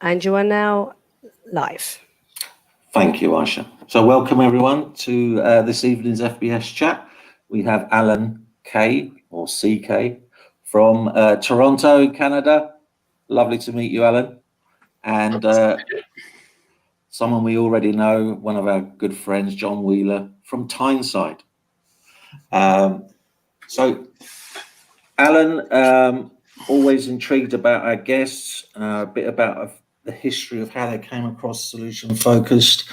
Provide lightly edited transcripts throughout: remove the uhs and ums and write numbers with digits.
And you are now live. Thank you, Aisha. So welcome everyone to this evening's FBS chat. We have Alan K, or CK, from Toronto, Canada. Lovely to meet you, Alan. And someone we already know, one of our good friends, John Wheeler, from Tyneside. So Alan, always intrigued about our guests, a bit about the history of how they came across solution focused,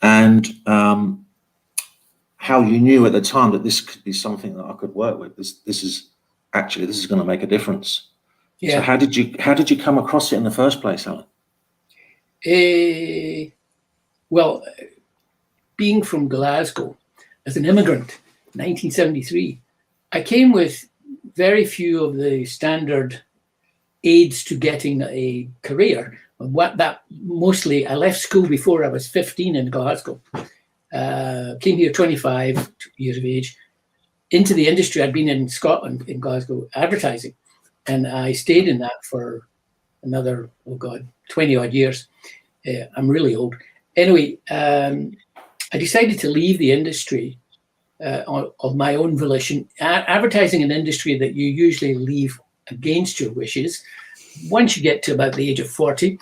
and how you knew at the time that this could be something that I could work with. This is going to make a difference. Yeah. So how did you come across it in the first place, Alan? Well, being from Glasgow as an immigrant, 1973, I came with very few of the standard aids to getting a career. Mostly, I left school before I was 15 in Glasgow. Came here 25 years of age. Into the industry, I'd been in Scotland, in Glasgow, advertising. And I stayed in that for another, 20 odd years. I'm really old. Anyway, I decided to leave the industry of my own volition. Advertising an industry that you usually leave against your wishes once you get to about the age of 40,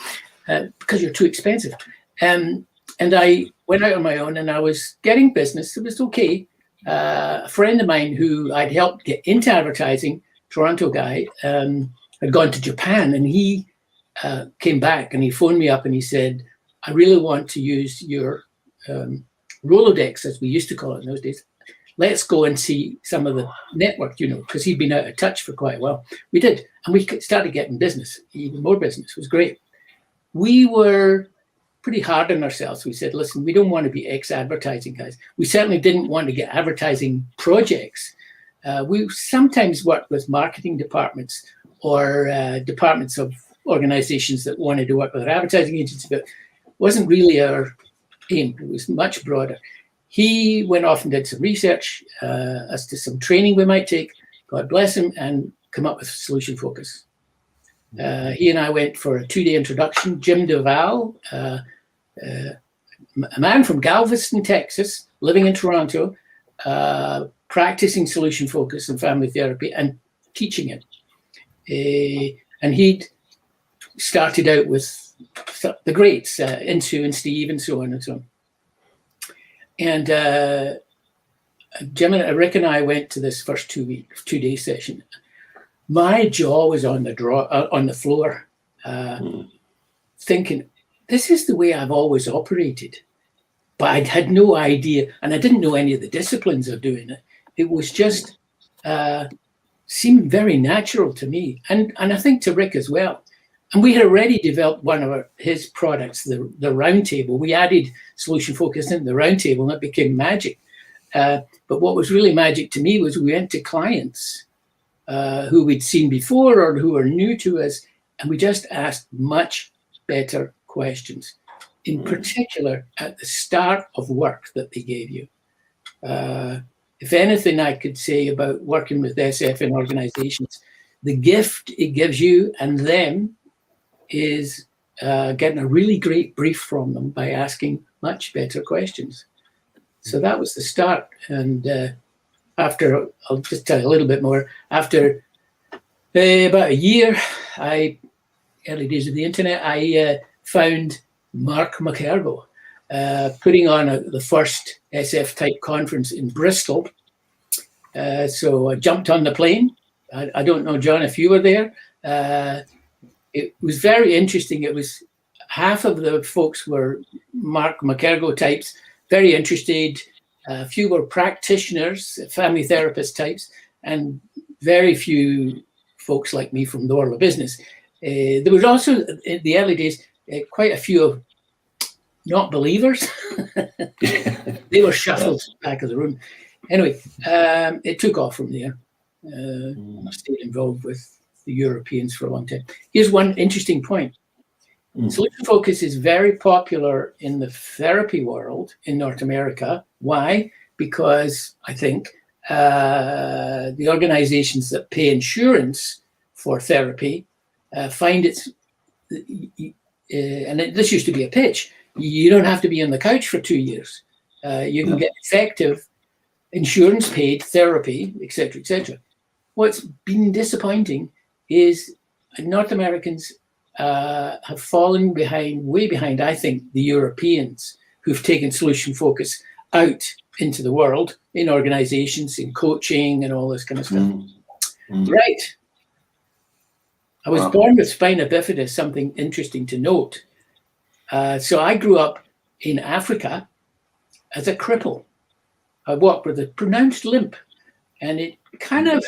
because you're too expensive. And I went out on my own and I was getting business. It was okay. A friend of mine who I'd helped get into advertising, Toronto guy, had gone to Japan, and he came back and he phoned me up and he said, I really want to use your Rolodex, as we used to call it in those days. Let's go and see some of the network, because he'd been out of touch for quite a while. We did, and we started getting business, even more business. It was great. We were pretty hard on ourselves. We said, listen, we don't want to be ex-advertising guys. We certainly didn't want to get advertising projects. We sometimes worked with marketing departments or departments of organizations that wanted to work with our advertising agency, but it wasn't really our aim. It was much broader. He went off and did some research as to some training we might take, God bless him, and come up with solution focus. He and I went for a 2-day introduction. Jim Duval, a man from Galveston, Texas, living in Toronto, practicing solution focus and family therapy and teaching it. And he'd started out with the greats, Insu and Steve and so on and so on. And Jim and Rick and I went to this first 2-day session. My jaw was on the floor, thinking, this is the way I've always operated. But I had no idea, and I didn't know any of the disciplines of doing it. It was just seemed very natural to me, and I think to Rick as well. And we had already developed one of his products, the round table. We added solution focus in the round table, and it became magic. But what was really magic to me was we went to clients who we'd seen before or who were new to us, and we just asked much better questions, in particular at the start of work that they gave you. If anything I could say about working with SF in organizations, the gift it gives you and them is getting a really great brief from them by asking much better questions. So that was the start. And after, I'll just tell you a little bit more, after about a year, early days of the internet, I found Mark McErgo putting on the first SF type conference in Bristol. So I jumped on the plane. I don't know, John, if you were there. It was very interesting. It was half of the folks were Mark McErgo types, very interested. A few were practitioners, family therapist types, and very few folks like me from the world of business. There was also, in the early days, quite a few of not believers. They were shuffled back of the room. Anyway, it took off from there. I stayed involved with the Europeans for a long time. Here's one interesting point. Solution focus is very popular in the therapy world in North America. Why? Because I think the organizations that pay insurance for therapy find this used to be a pitch. You don't have to be on the couch for 2 years. You can get effective insurance paid therapy, etc., etc. What's been disappointing is North Americans have fallen way behind, I think, the Europeans who've taken solution focus out into the world, in organizations, in coaching and all this kind of stuff. Right. I was born with spina bifida, something interesting to note. So I grew up in Africa as a cripple. I walked with a pronounced limp, and it kind of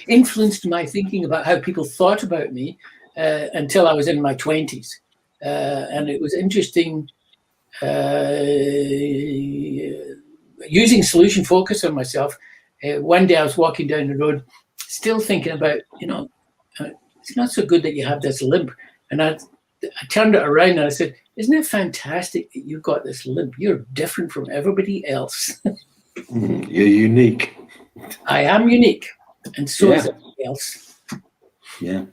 influenced my thinking about how people thought about me until I was in my 20s. And it was interesting using solution focus on myself. One day I was walking down the road, still thinking about, it's not so good that you have this limp. And I turned it around and I said, isn't it fantastic that you've got this limp? You're different from everybody else. You're unique. I am unique, and so is everybody else. Yeah.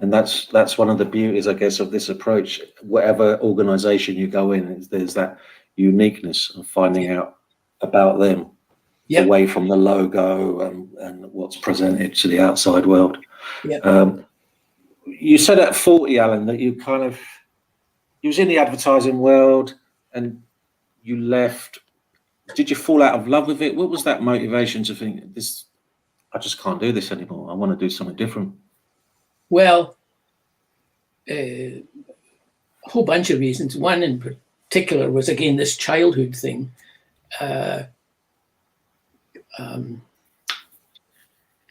And that's one of the beauties, I guess, of this approach. Whatever organization you go in, there's that uniqueness of finding out about them away from the logo and what's presented to the outside world. You said at 40, Alan, that you was in the advertising world and you left. Did you fall out of love with it? What was that motivation to think, I just can't do this anymore. I want to do something different? Well, a whole bunch of reasons. One in particular was, again, this childhood thing. It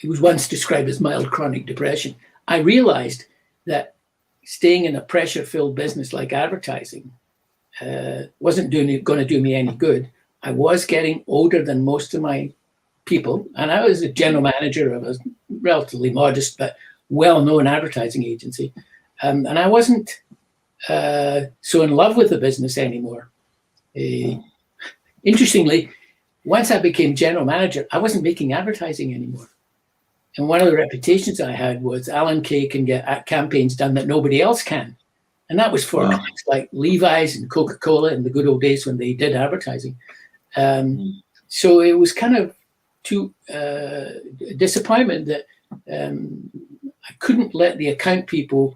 was once described as mild chronic depression. I realized that staying in a pressure-filled business like advertising wasn't going to do me any good. I was getting older than most of my people, and I was a general manager of a relatively modest but well-known advertising agency, and I wasn't so in love with the business anymore. Interestingly, once I became general manager, I wasn't making advertising anymore. And one of the reputations I had was Alan Kay can get campaigns done that nobody else can. And that was for clients like Levi's and Coca-Cola in the good old days when they did advertising. So it was kind of disappointment that I couldn't let the account people,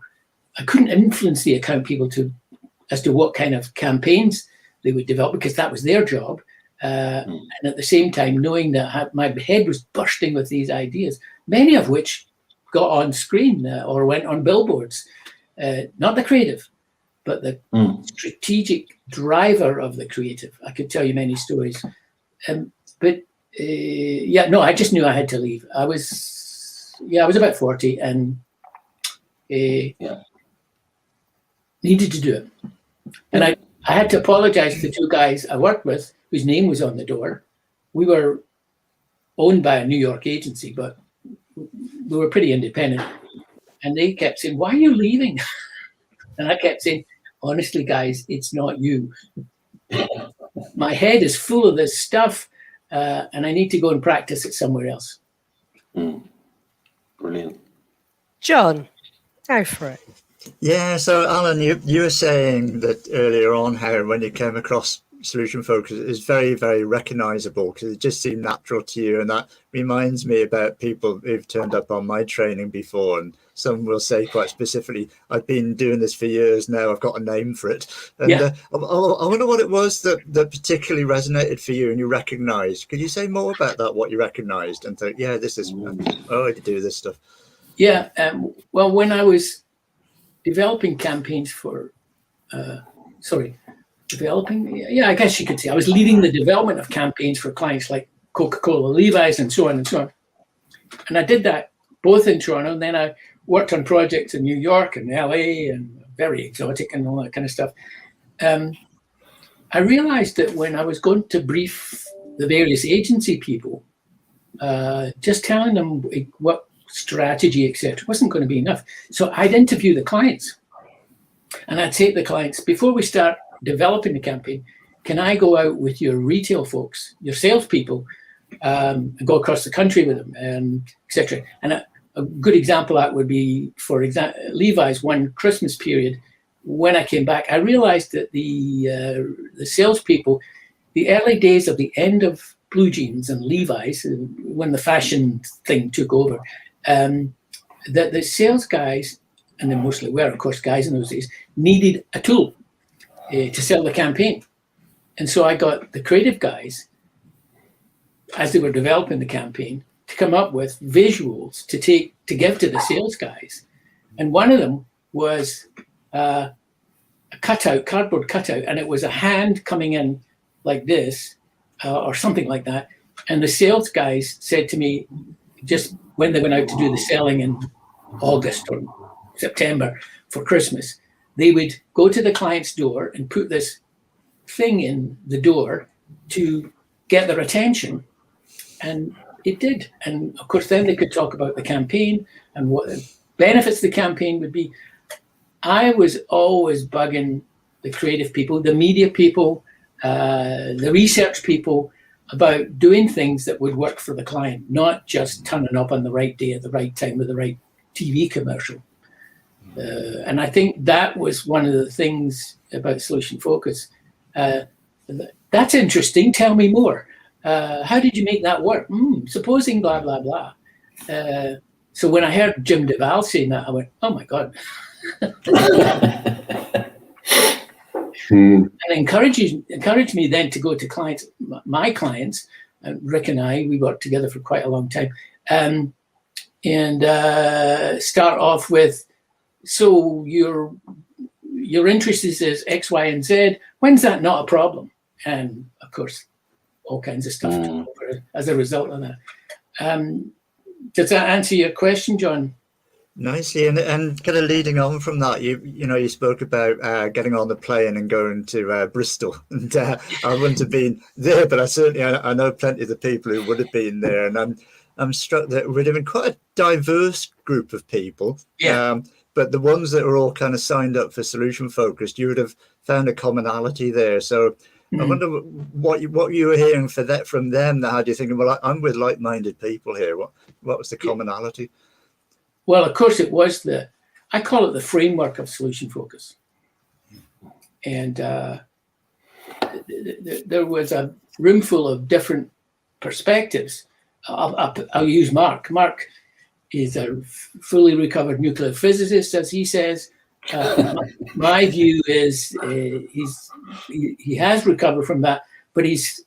I couldn't influence the account people as to what kind of campaigns they would develop, because that was their job. And at the same time, knowing that my head was bursting with these ideas, many of which got on screen or went on billboards. Not the creative, but the strategic driver of the creative. I could tell you many stories. I just knew I had to leave. I was about 40 and needed to do it. And I had to apologize to the two guys I worked with whose name was on the door. We were owned by a New York agency, but we were pretty independent. And they kept saying, "Why are you leaving?" And I kept saying, "Honestly, guys, it's not you. My head is full of this stuff, and I need to go and practice it somewhere else." Brilliant. John, go for it. Yeah, so Alan, you were saying that earlier on how when you came across solution focus is very, very recognizable because it just seemed natural to you. And that reminds me about people who've turned up on my training before, and some will say quite specifically, "I've been doing this for years now, I've got a name for it." And I wonder what it was that particularly resonated for you and you recognized. Could you say more about that, what you recognized and thought, yeah, this is, I could do this stuff? Yeah, well, when I was developing campaigns for, I guess you could say I was leading the development of campaigns for clients like Coca-Cola, Levi's, and so on and so on. And I did that both in Toronto, and then I worked on projects in New York and LA, and very exotic and all that kind of stuff. I realized that when I was going to brief the various agency people, just telling them what strategy, etc., wasn't going to be enough. So I'd interview the clients, and I'd say to the clients, before we start developing the campaign, can I go out with your retail folks, your salespeople, and go across the country with them, etc. And a good example of that would be, for example, Levi's one Christmas period, when I came back, I realized that the salespeople, the early days of the end of blue jeans and Levi's, when the fashion thing took over, that the sales guys, and they mostly were, of course, guys in those days, needed a tool to sell the campaign. And so I got the creative guys, as they were developing the campaign, to come up with visuals to give to the sales guys. And one of them was a cutout, cardboard cutout, and it was a hand coming in like this, or something like that. And the sales guys said to me, just when they went out to do the selling in August or September for Christmas, they would go to the client's door and put this thing in the door to get their attention. And it did. And of course, then they could talk about the campaign and what the benefits of the campaign would be. I was always bugging the creative people, the media people, the research people about doing things that would work for the client, not just turning up on the right day at the right time with the right TV commercial. And I think that was one of the things about Solution Focus. That's interesting. Tell me more. How did you make that work? Supposing blah, blah, blah. So when I heard Jim Duval saying that, I went, oh my God. And encouraged me then to go to clients, my clients, Rick and I, we worked together for quite a long time, and start off with, so your interest is X, Y, and Z. When's that not a problem? And of course, all kinds of stuff as a result of that. Does that answer your question, John? Nicely, and kind of leading on from that, you spoke about getting on the plane and going to Bristol, and I wouldn't have been there, but I know plenty of the people who would have been there, and I'm struck that we're having quite a diverse group of people. Yeah. But the ones that are all kind of signed up for Solution Focused, you would have found a commonality there. So I wonder what you were hearing from them. How do you think? Well, I'm with like-minded people here. What was the commonality? Well, of course, it was I call it the framework of Solution Focus. And there was a room full of different perspectives. I'll use Mark. Mark is a fully recovered nuclear physicist, as he says. My view is he has recovered from that, but he's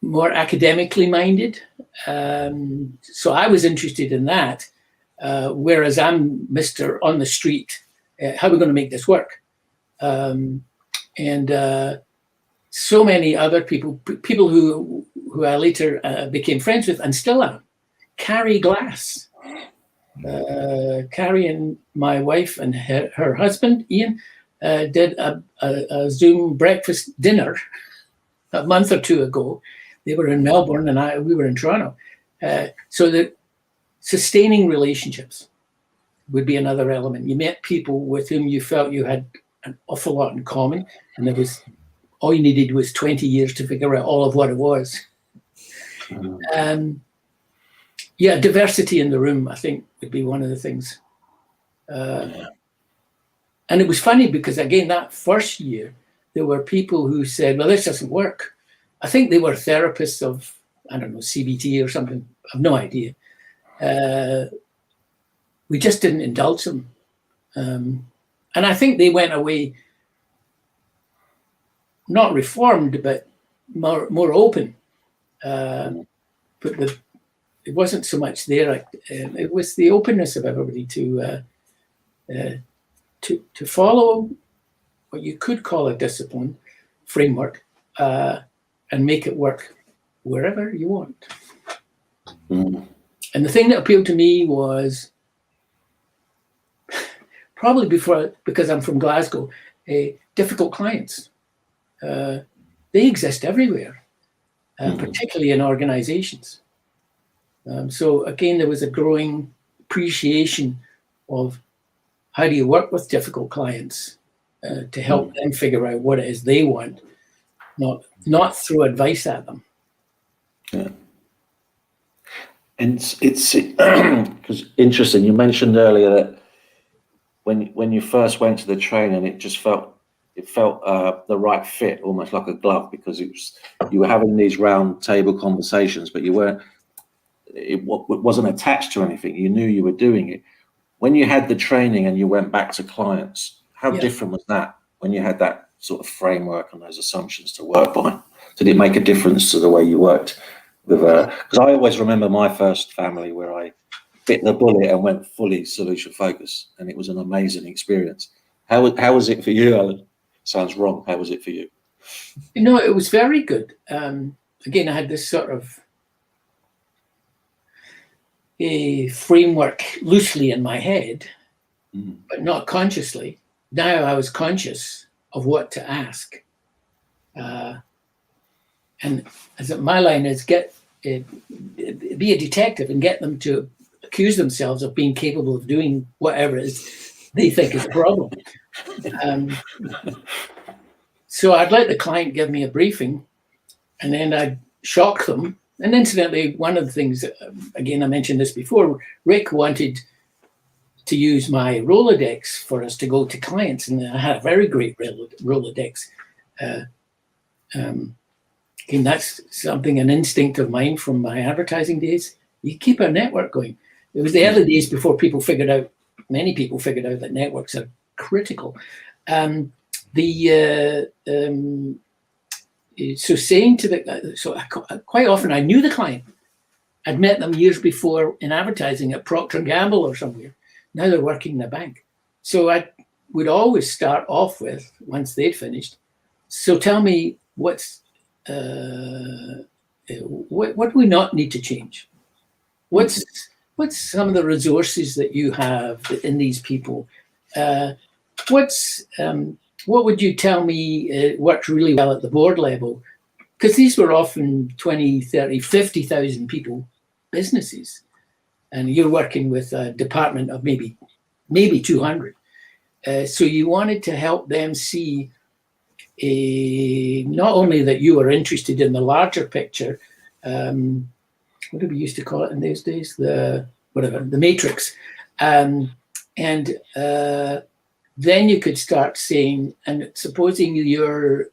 more academically minded. So I was interested in that, whereas I'm Mr. on the street. How are we going to make this work? And so many other people who I later became friends with and still am. Carrie Glass, Carrie and my wife and her husband, Ian, did a Zoom breakfast dinner a month or two ago. They were in Melbourne and we were in Toronto. So the sustaining relationships would be another element. You met people with whom you felt you had an awful lot in common, and all you needed was 20 years to figure out all of what it was. Diversity in the room, I think, would be one of the things. And it was funny because, again, that first year, there were people who said, well, this doesn't work. I think they were therapists of, I don't know, CBT or something. I have no idea. We just didn't indulge them. And I think they went away not reformed, but more open. But it wasn't so much there. It was the openness of everybody to follow what you could call a discipline framework and make it work wherever you want. And the thing that appealed to me was probably because I'm from Glasgow, difficult clients. They exist everywhere, particularly in organizations. So again, there was a growing appreciation of how do you work with difficult clients to help them figure out what it is they want, not throw advice at them. Yeah. And it's because interesting. You mentioned earlier that when you first went to the training, it felt the right fit, almost like a glove, because you were having these round table conversations, but it wasn't attached to anything. You knew you were doing it. When you had the training and you went back to clients, how different was that when you had that sort of framework and those assumptions to work by? Did it make a difference to the way you worked with? Because I always remember my first family where I bit the bullet and went fully solution focus, and it was an amazing experience. How was it for you, Alan? Sounds wrong. How was it for you? It was very good. Again, I had this sort of a framework loosely in my head, but not consciously. Now I was conscious of what to ask. And my line is be a detective and get them to accuse themselves of being capable of doing whatever it is they think is a problem. So I'd let the client give me a briefing, and then I'd shock them. And incidentally, one of the things, again, I mentioned this before, Rick wanted to use my Rolodex for us to go to clients, and I had a very great Rolodex. Again, that's something, an instinct of mine from my advertising days. You keep a network going. It was the early days before many people figured out that networks are critical. So saying to quite often I knew the client. I'd met them years before in advertising at Procter & Gamble or somewhere. Now they're working in a bank. So I would always start off with, once they'd finished, so tell me what do we not need to change? What's some of the resources that you have in these people? What would you tell me worked really well at the board level? Because these were often 20, 30, 50,000 people businesses. And you're working with a department of maybe 200. So you wanted to help them see not only that you were interested in the larger picture, what did we used to call it in those days? The matrix. Then you could start saying, and supposing your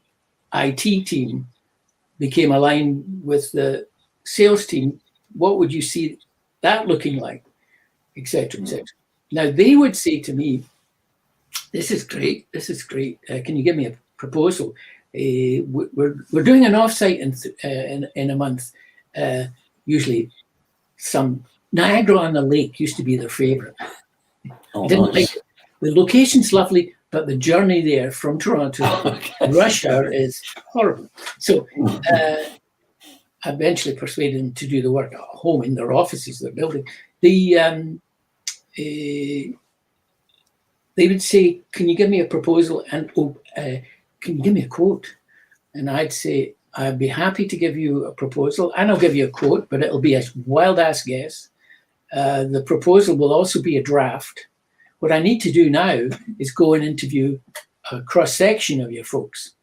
IT team became aligned with the sales team, what would you see that looking like, et cetera, et cetera. Now they would say to me, this is great. Can you give me a proposal? We're doing an offsite in a month. Usually some Niagara on the Lake used to be their favorite. Didn't like it. The location's lovely, but the journey there from Toronto to rush hour is horrible. So I eventually persuaded them to do the work at home in their offices, their building. They would say, can you give me a proposal? And can you give me a quote? And I'd say, I'd be happy to give you a proposal, and I'll give you a quote, but it'll be a wild-ass guess. The proposal will also be a draft. What I need to do now is go and interview a cross-section of your folks,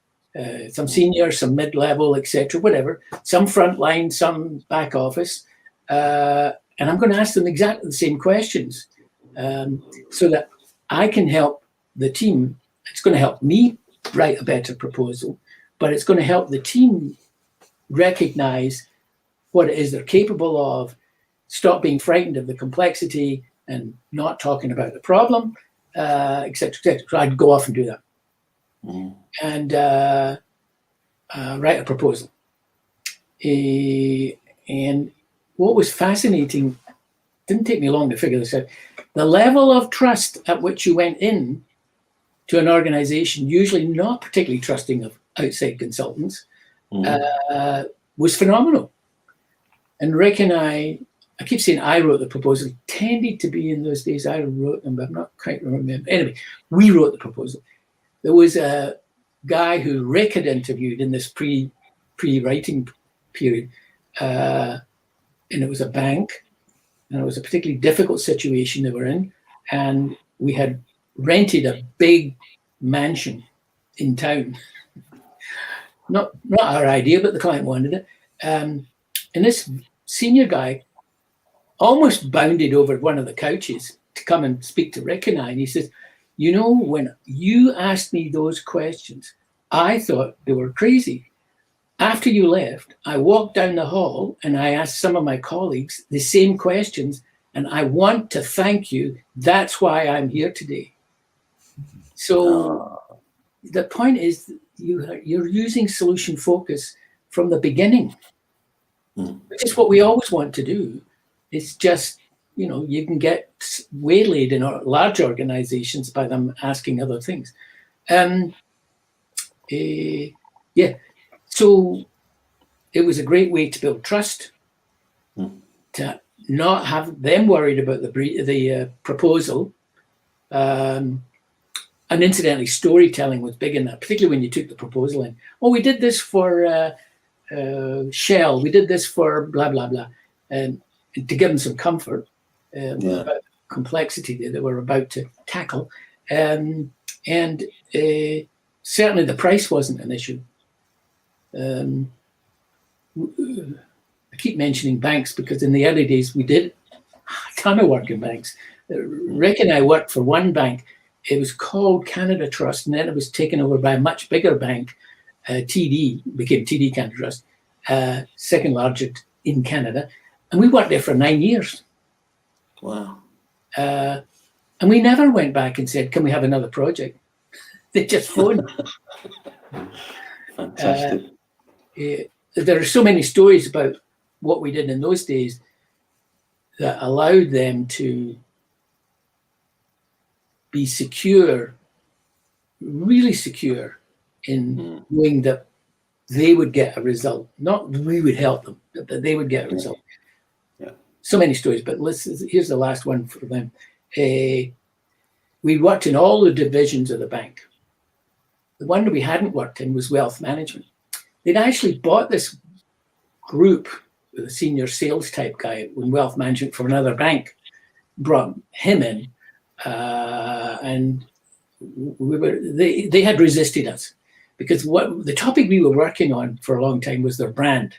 some senior, some mid-level, etc., whatever, some frontline, some back office, and I'm going to ask them exactly the same questions so that I can help the team. It's going to help me write a better proposal, but it's going to help the team recognize what it is they're capable of, stop being frightened of the complexity and not talking about the problem, et cetera, et cetera. So I'd go off and do that. And write a proposal. And what was fascinating, didn't take me long to figure this out, the level of trust at which you went in to an organization, usually not particularly trusting of outside consultants, was phenomenal. And Rick and I keep saying I wrote the proposal, tended to be in those days I wrote them, but I'm not quite remember. Anyway, we wrote the proposal. There was a guy who Rick had interviewed in this pre-writing period, and it was a bank, and it was a particularly difficult situation they were in, and we had rented a big mansion in town. Not our idea, but the client wanted it. And this senior guy almost bounded over one of the couches to come and speak to Rick and I. And he says, You know, when you asked me those questions, I thought they were crazy. After you left, I walked down the hall and I asked some of my colleagues the same questions, and I want to thank you. That's why I'm here today. So the point is you're using solution focus from the beginning, which is what we always want to do. It's just, you know, you can get waylaid in large organizations by them asking other things. Yeah, so it was a great way to build trust, to not have them worried about the proposal. And incidentally, storytelling was big in that, particularly when you took the proposal in. Oh, we did this for Shell, we did this for blah, blah, blah. To give them some comfort about the complexity that they were about to tackle. And certainly the price wasn't an issue. I keep mentioning banks because in the early days we did a ton of work in banks. Rick and I worked for one bank. It was called Canada Trust, and then it was taken over by a much bigger bank, TD, became TD Canada Trust, second largest in Canada. And we worked there for 9 years. Wow. And we never went back and said, can we have another project? They just phoned. Fantastic. There are so many stories about what we did in those days that allowed them to be secure, really secure in knowing that they would get a result. Not we would help them, but that they would get a result. Yeah. So many stories, but here's the last one for them. We worked in all the divisions of the bank. The one that we hadn't worked in was wealth management. They'd actually bought this group with a senior sales type guy in wealth management from another bank, brought him in, and they had resisted us because what the topic we were working on for a long time was their brand.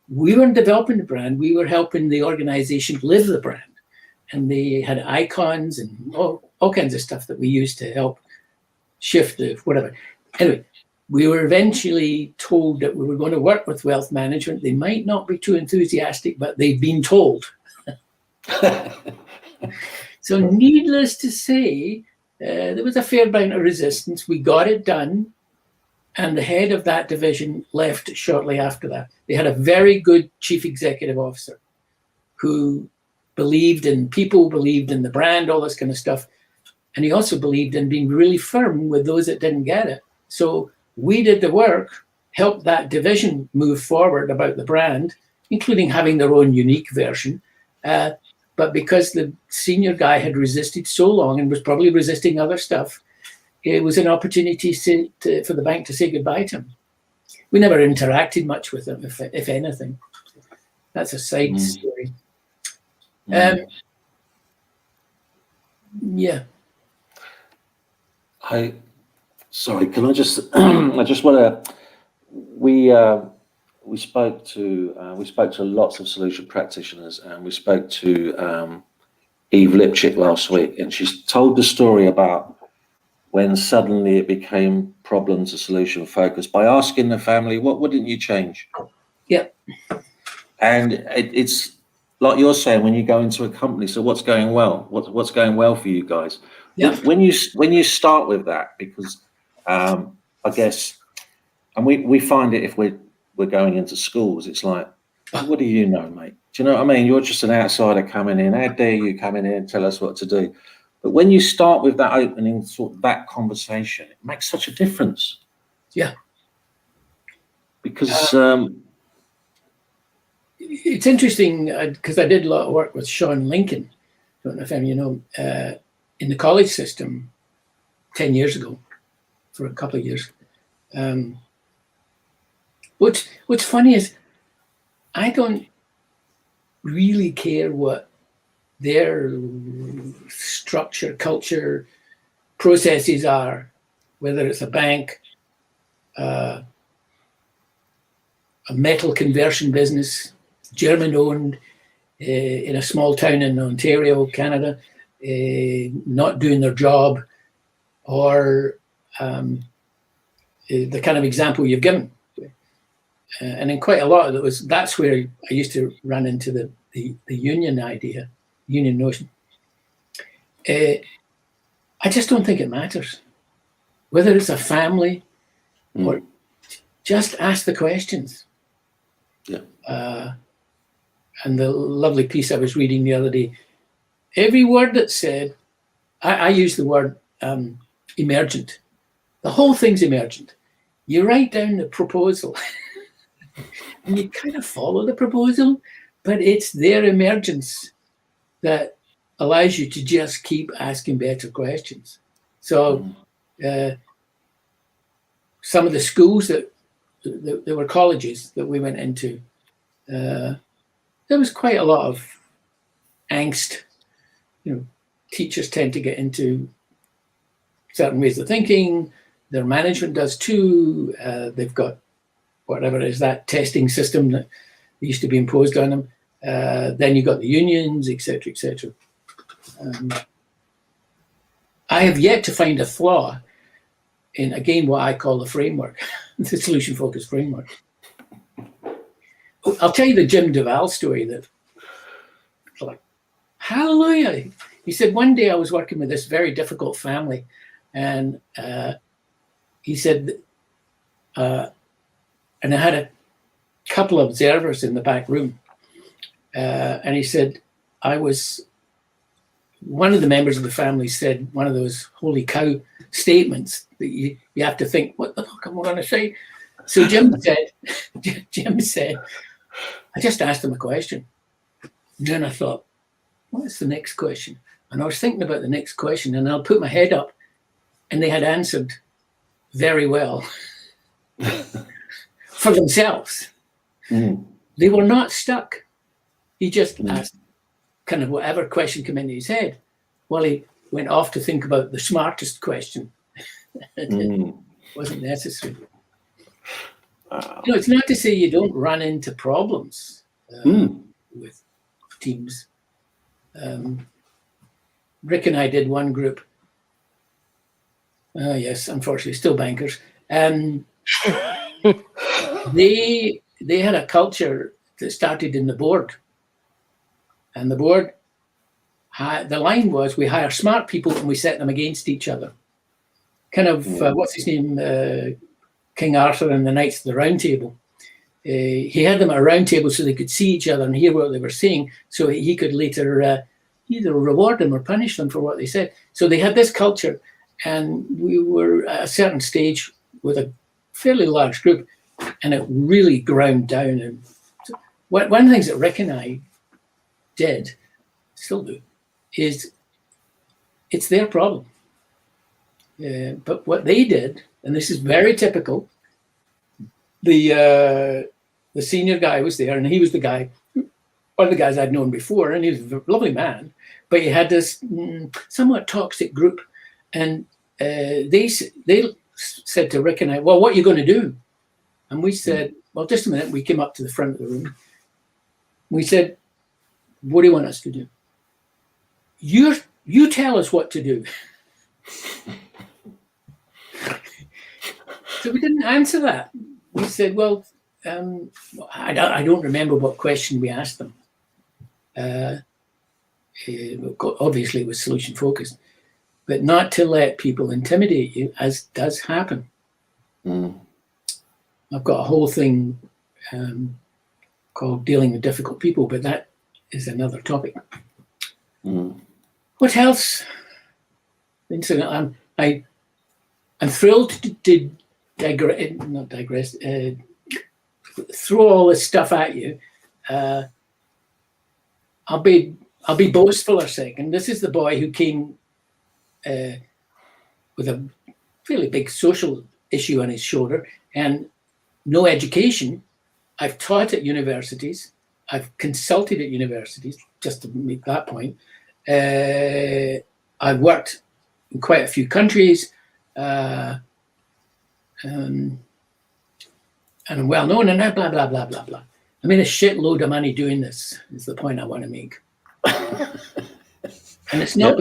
We weren't developing the brand, we were helping the organization live the brand. And they had icons and all kinds of stuff that we used to help shift the whatever. Anyway, we were eventually told that we were going to work with wealth management. They might not be too enthusiastic, but they've been told. So needless to say, there was a fair amount of resistance. We got it done. And the head of that division left shortly after that. They had a very good chief executive officer who believed in people, believed in the brand, all this kind of stuff. And he also believed in being really firm with those that didn't get it. So we did the work, helped that division move forward about the brand, including having their own unique version. But because the senior guy had resisted so long and was probably resisting other stuff, it was an opportunity for the bank to say goodbye to him. We never interacted much with him, if anything. That's a side story. Yeah. Sorry, can I just? I just want to. We spoke to lots of solution practitioners, and we spoke to Eve Lipchick last week, and she's told the story about when suddenly it became problem to solution focused by asking the family, "What wouldn't you change?" Yeah. And it's like you're saying when you go into a company. So what's going well? What's going well for you guys? Yeah. When you start with that, because I guess, and we find it if we're going into schools, it's like, what do you know, mate? Do you know what I mean? You're just an outsider coming in. How dare you come in here and tell us what to do? But when you start with that opening, sort of that conversation, it makes such a difference. Yeah. Because it's interesting because I did a lot of work with Sean Lincoln. I don't know if any of you know, in the college system 10 years ago for a couple of years. What's funny is I don't really care what their structure, culture, processes are, whether it's a bank, a metal conversion business, German-owned, in a small town in Ontario, Canada, not doing their job. or the kind of example you've given. And in quite a lot of it that's where I used to run into the union idea, union notion. I just don't think it matters. Whether it's a family or just ask the questions. Yeah. And the lovely piece I was reading the other day, every word that's said, I use the word emergent. The whole thing's emergent. You write down the proposal and you kind of follow the proposal, but it's their emergence that allows you to just keep asking better questions. So some of the schools that there were colleges that we went into, there was quite a lot of angst. Teachers tend to get into certain ways of thinking. Their management does too. They've got whatever it is, that testing system that used to be imposed on them. Then you've got the unions, etc., etc. I have yet to find a flaw in, again, what I call the framework, the solution-focused framework. I'll tell you the Jim Duval story that, like, hallelujah. He said, one day I was working with this very difficult family, and he said, and I had a couple of observers in the back room, and he said, one of the members of the family said one of those holy cow statements that you have to think, what the fuck am I going to say? So Jim said, I just asked him a question. And then I thought, what's the next question? And I was thinking about the next question, and I'll put my head up, and they had answered very well for themselves. They were not stuck. He just asked kind of whatever question came into his head while he went off to think about the smartest question. It wasn't necessary. It's not to say you don't run into problems with teams. Rick and I did one group. Yes, unfortunately, still bankers. They had a culture that started in the board. And the board, the line was, we hire smart people and we set them against each other. Kind of, what's his name? King Arthur and the Knights of the Round Table. He had them at a round table so they could see each other and hear what they were saying, so he could later either reward them or punish them for what they said. So they had this culture, and we were at a certain stage with a fairly large group, and it really ground down. And one of the things that Rick and I did, still do, is it's their problem. But what they did, and this is very typical, the senior guy was there, and he was the guy, one of the guys I'd known before, and he was a lovely man, but he had this somewhat toxic group, and they said to Rick and I, well, what are you going to do? And we said, well, just a minute. We came up to the front of the room. We said, what do you want us to do? You tell us what to do. So we didn't answer that. We said, well, I don't remember what question we asked them. Obviously, it was solution focused, but not to let people intimidate you, as does happen. I've got a whole thing called dealing with difficult people, but that is another topic. What else? I'm thrilled to digress, throw all this stuff at you. I'll be boastful a second. This is the boy who came with a fairly big social issue on his shoulder and no education. I've taught at universities. I've consulted at universities, just to make that point. I've worked in quite a few countries. And I'm well known, and blah, blah, blah, blah, blah. I made a shitload of money doing this, is the point I want to make. And it's not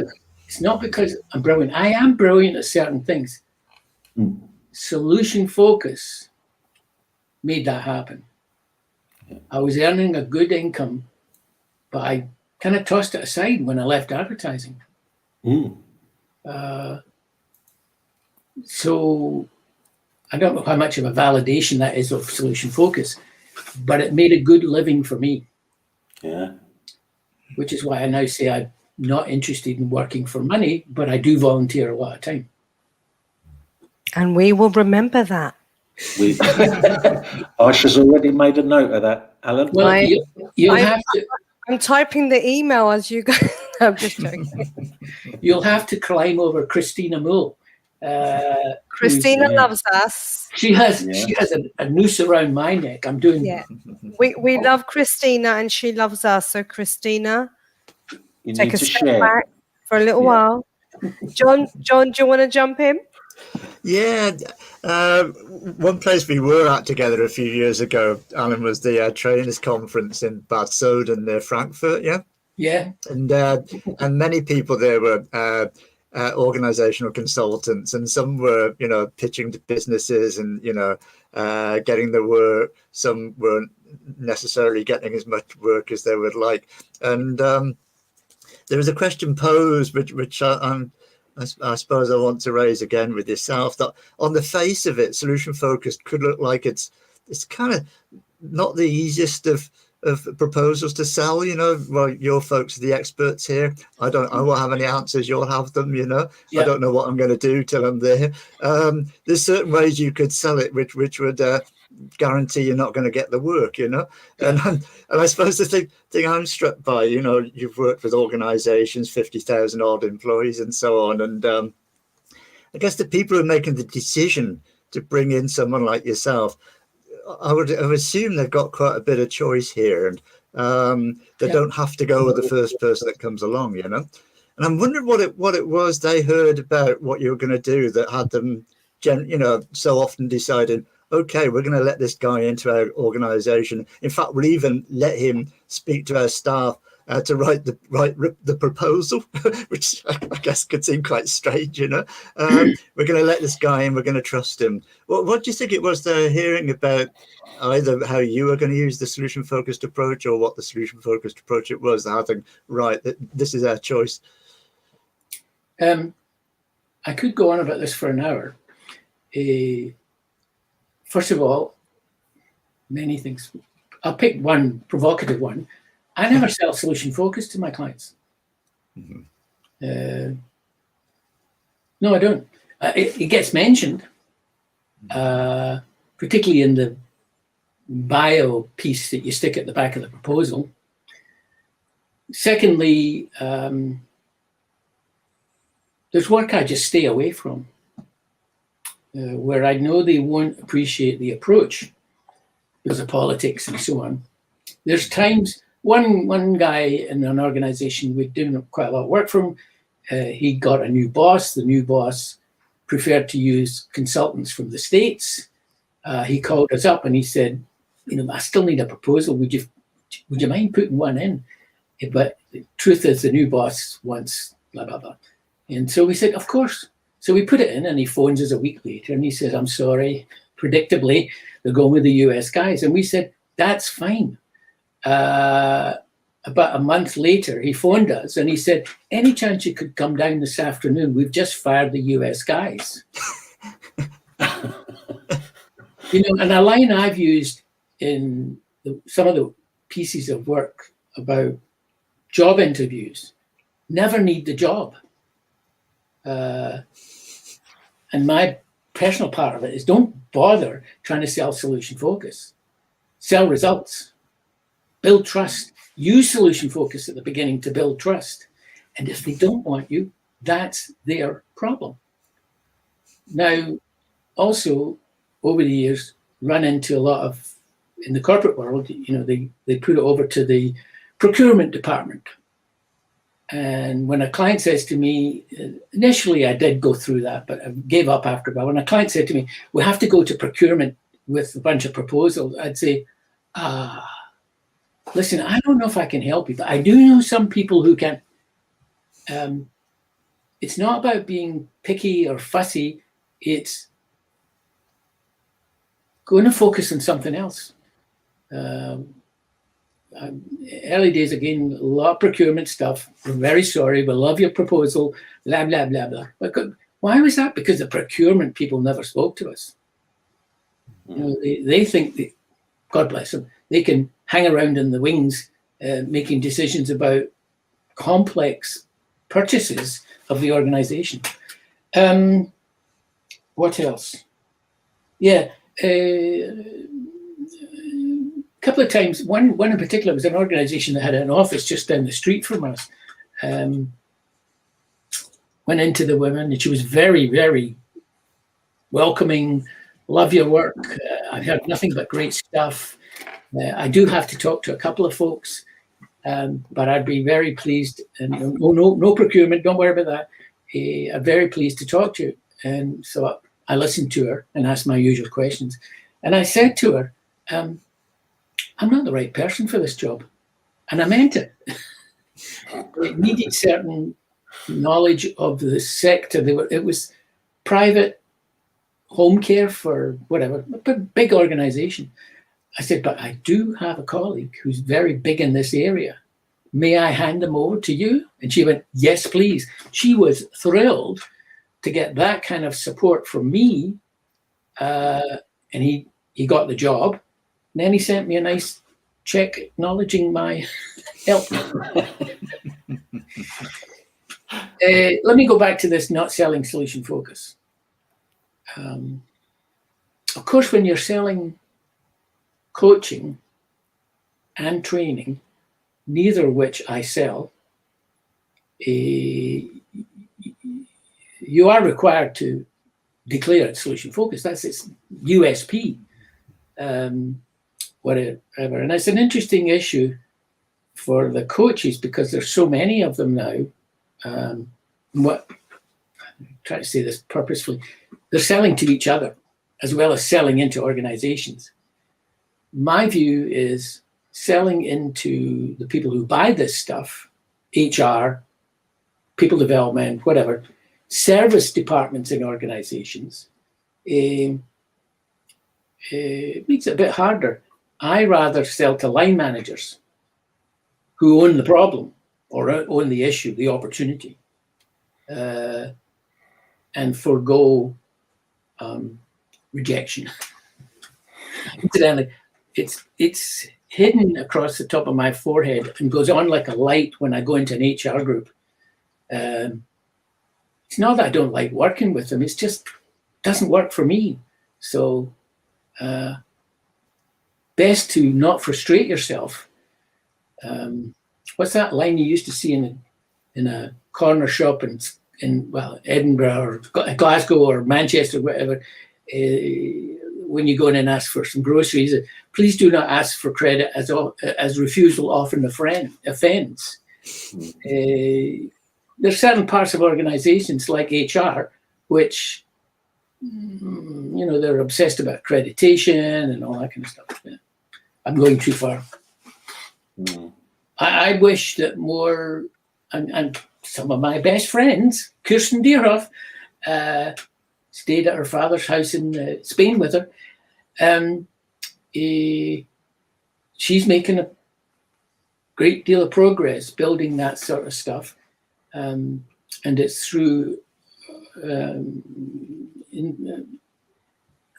It's not because I'm brilliant. I am brilliant at certain things. Solution focus made that happen. I was earning a good income, but I kind of tossed it aside when I left advertising. So I don't know how much of a validation that is of solution focus, but it made a good living for me. Yeah. Which is why I now say I'm not interested in working for money, but I do volunteer a lot of time. And we will remember that. Aisha's already made a note of that, Alan. Well, you'll have to. I'm typing the email as you go. I'm just joking. You'll have to climb over Christina Mull. Christina loves us. She has a noose around my neck. I'm doing. Yeah, we love Christina and she loves us. So Christina, You take need a to step share. back for a little while. John, do you want to jump in? Yeah, one place we were at together a few years ago, Alan, was the trainers conference in Bad Soden near Frankfurt. Yeah. And many people there were organizational consultants, and some were, pitching to businesses and, getting the work. Some weren't necessarily getting as much work as they would like. And there was a question posed, which I suppose I want to raise again with yourself, that on the face of it, solution focused could look like it's kind of not the easiest of proposals to sell. Well, your folks are the experts here. I won't have any answers. You'll have them. I don't know what I'm going to do till I'm there. There's certain ways you could sell it, which would guarantee you're not going to get the work. And I suppose the thing I'm struck by, you've worked with organizations, 50,000 odd employees and so on, and I guess the people who are making the decision to bring in someone like yourself, I would assume they've got quite a bit of choice here, and they don't have to go with the first person that comes along, And I'm wondering what it was they heard about what you were going to do that had them, so often decided, okay, we're going to let this guy into our organization. In fact, we'll even let him speak to our staff to write the proposal, which I guess could seem quite strange, We're going to let this guy in, we're going to trust him. What do you think it was they're hearing about either how you were going to use the solution-focused approach or what the solution-focused approach it was? I think, right, this is our choice. I could go on about this for an hour. First of all, many things. I'll pick one provocative one. I never sell solution focus to my clients. No, I don't. It gets mentioned, particularly in the bio piece that you stick at the back of the proposal. Secondly, there's work I just stay away from, where I know they won't appreciate the approach because of politics and so on. There's times, one guy in an organization we're doing quite a lot of work from, he got a new boss. The new boss preferred to use consultants from the States. He called us up and he said, I still need a proposal. Would you mind putting one in? But the truth is the new boss wants blah, blah, blah. And so we said, of course. So we put it in and he phones us a week later and he says, I'm sorry, predictably, they're going with the US guys. And we said, that's fine. About a month later, he phoned us and he said, any chance you could come down this afternoon? We've just fired the US guys. And a line I've used in some of the pieces of work about job interviews, never need the job. And my personal part of it is don't bother trying to sell solution focus. Sell results. Build trust. Use solution focus at the beginning to build trust. And if they don't want you, that's their problem. Now, also, over the years, run into a lot of, in the corporate world, they put it over to the procurement department. And when a client says to me, initially I did go through that, but I gave up after a while. When a client said to me, we have to go to procurement with a bunch of proposals, I'd say, listen, I don't know if I can help you, but I do know some people who can. it's not about being picky or fussy. It's going to focus on something else. Early days, again, a lot of procurement stuff. We're very sorry. We love your proposal, blah, blah, blah, blah. But why was that? Because the procurement people never spoke to us. You know, they think, God bless them, they can hang around in the wings making decisions about complex purchases of the organization. What else? Yeah. A couple of times, one in particular was an organization that had an office just down the street from us. Went into the woman, and she was very, very welcoming. Love your work. I heard nothing but great stuff. I do have to talk to a couple of folks, but I'd be very pleased. And no procurement. Don't worry about that. I'm very pleased to talk to you. And so I listened to her and asked my usual questions. And I said to her, I'm not the right person for this job. And I meant it. It needed certain knowledge of the sector. It was private home care for whatever, a big organization. I said, but I do have a colleague who's very big in this area. May I hand them over to you? And she went, yes, please. She was thrilled to get that kind of support from me. And he got the job. And then he sent me a nice check acknowledging my help. Let me go back to this not selling solution focus. Of course, when you're selling coaching and training, neither of which I sell, you are required to declare it solution focus. That's its USP, whatever. And it's an interesting issue for the coaches because there's so many of them now. I'm trying to say this purposefully. They're selling to each other as well as selling into organizations. My view is selling into the people who buy this stuff, HR, people development, whatever, service departments in organizations, it makes it a bit harder. I rather sell to line managers who own the problem or own the issue, the opportunity, and forego rejection. Incidentally, it's hidden across the top of my forehead and goes on like a light when I go into an HR group. It's not that I don't like working with them, it's just doesn't work for me. So best to not frustrate yourself. What's that line you used to see in a corner shop in Edinburgh or Glasgow or Manchester, whatever, when you go in and ask for some groceries, please do not ask for credit as refusal often offends. There's certain parts of organizations like HR, which, they're obsessed about accreditation and all that kind of stuff. Yeah. I'm going too far. I wish that more, and some of my best friends, Kirsten Deerhoff, stayed at her father's house in Spain with her. She's making a great deal of progress building that sort of stuff. And it's through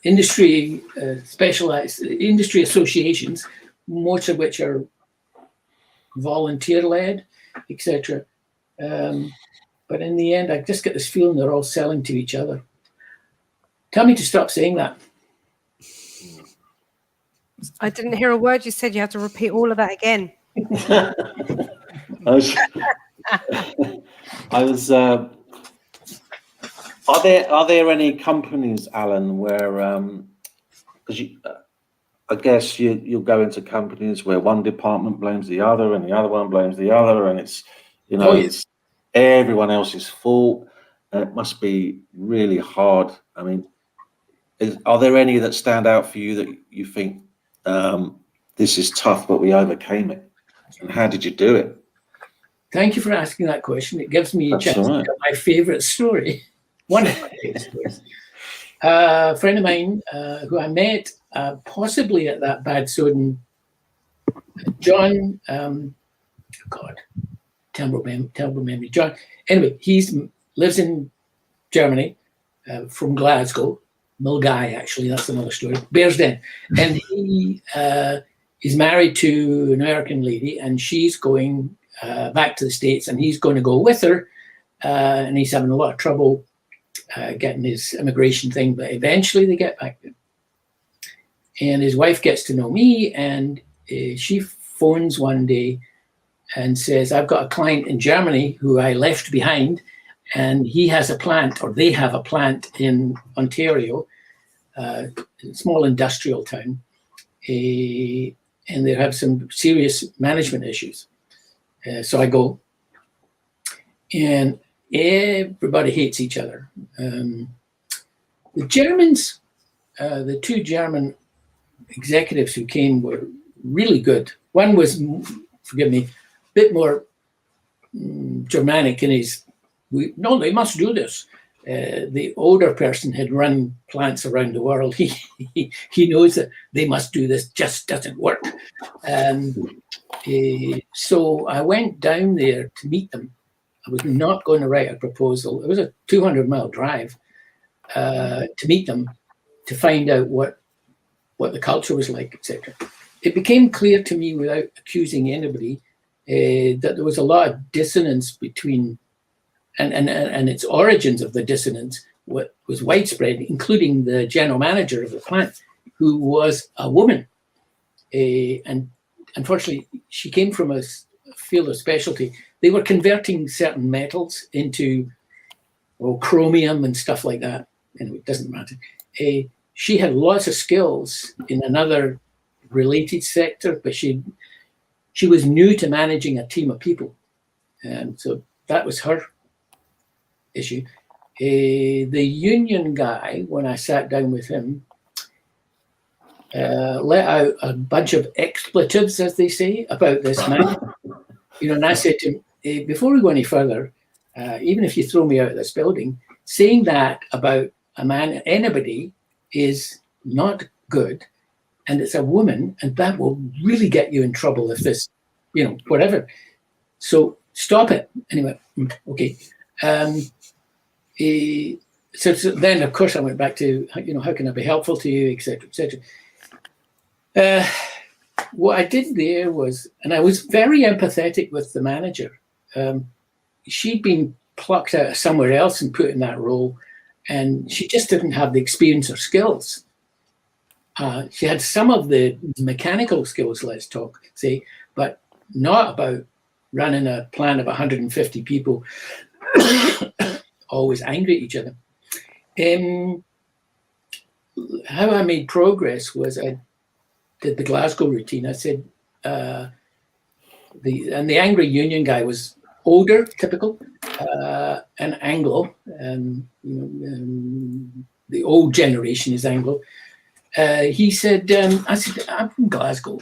industry specialized industry associations, most of which are volunteer-led, etc. But in the end, I just get this feeling they're all selling to each other. Tell me to stop saying that. I didn't hear a word you said. You have to repeat all of that again. Are there any companies, Alan, where because I guess you'll go into companies where one department blames the other and the other one blames the other, and it's it's everyone else's fault. It must be really hard. I mean, are there any that stand out for you that you think this is tough, but we overcame it? And how did you do it? thank you for asking that question. It gives me a That's chance all to right. tell my favourite story. One of my favourite stories. A friend of mine who I met possibly at that Bad Soden, John, God, terrible memory. John, anyway, lives in Germany, from Glasgow. Milgai, actually, that's another story. Bearsden. And he is married to an American lady, and she's going back to the States, and he's going to go with her. And he's having a lot of trouble getting his immigration thing, but eventually they get back there. And his wife gets to know me, and she phones one day and says, I've got a client in Germany who I left behind, and he has a plant, or they have a plant in Ontario, a small industrial town, and they have some serious management issues. So I go, and everybody hates each other. The Germans, the two German executives who came were really good. One was, forgive me, a bit more Germanic in his, no, they must do this. The older person had run plants around the world. He knows that they must do this, just doesn't work. So I went down there to meet them. I was not going to write a proposal. It was a 200-mile drive to meet them, to find out what the culture was like, etc. It became clear to me, without accusing anybody, that there was a lot of dissonance between, and its origins of the dissonance was widespread, including the general manager of the plant, who was a woman. And unfortunately, she came from a field of specialty. They were converting certain metals into chromium and stuff like that. Anyway, it doesn't matter. She had lots of skills in another related sector, but she was new to managing a team of people. And so that was her issue. The union guy, when I sat down with him, let out a bunch of expletives, as they say, about this man. And I said to him, before we go any further, even if you throw me out of this building, saying that about a man, anybody, is not good, and it's a woman, and that will really get you in trouble if this, whatever. So stop it. Anyway, okay. So then, of course, I went back to, how can I be helpful to you, etc., etc. What I did there was, and I was very empathetic with the manager. She'd been plucked out of somewhere else and put in that role, and she just didn't have the experience or skills. She had some of the mechanical skills, let's say, but not about running a plant of 150 people, always angry at each other. How I made progress was I did the Glasgow routine. I said, the angry union guy was older, typical, and Anglo. The old generation is Anglo. He said, I said, I'm from Glasgow,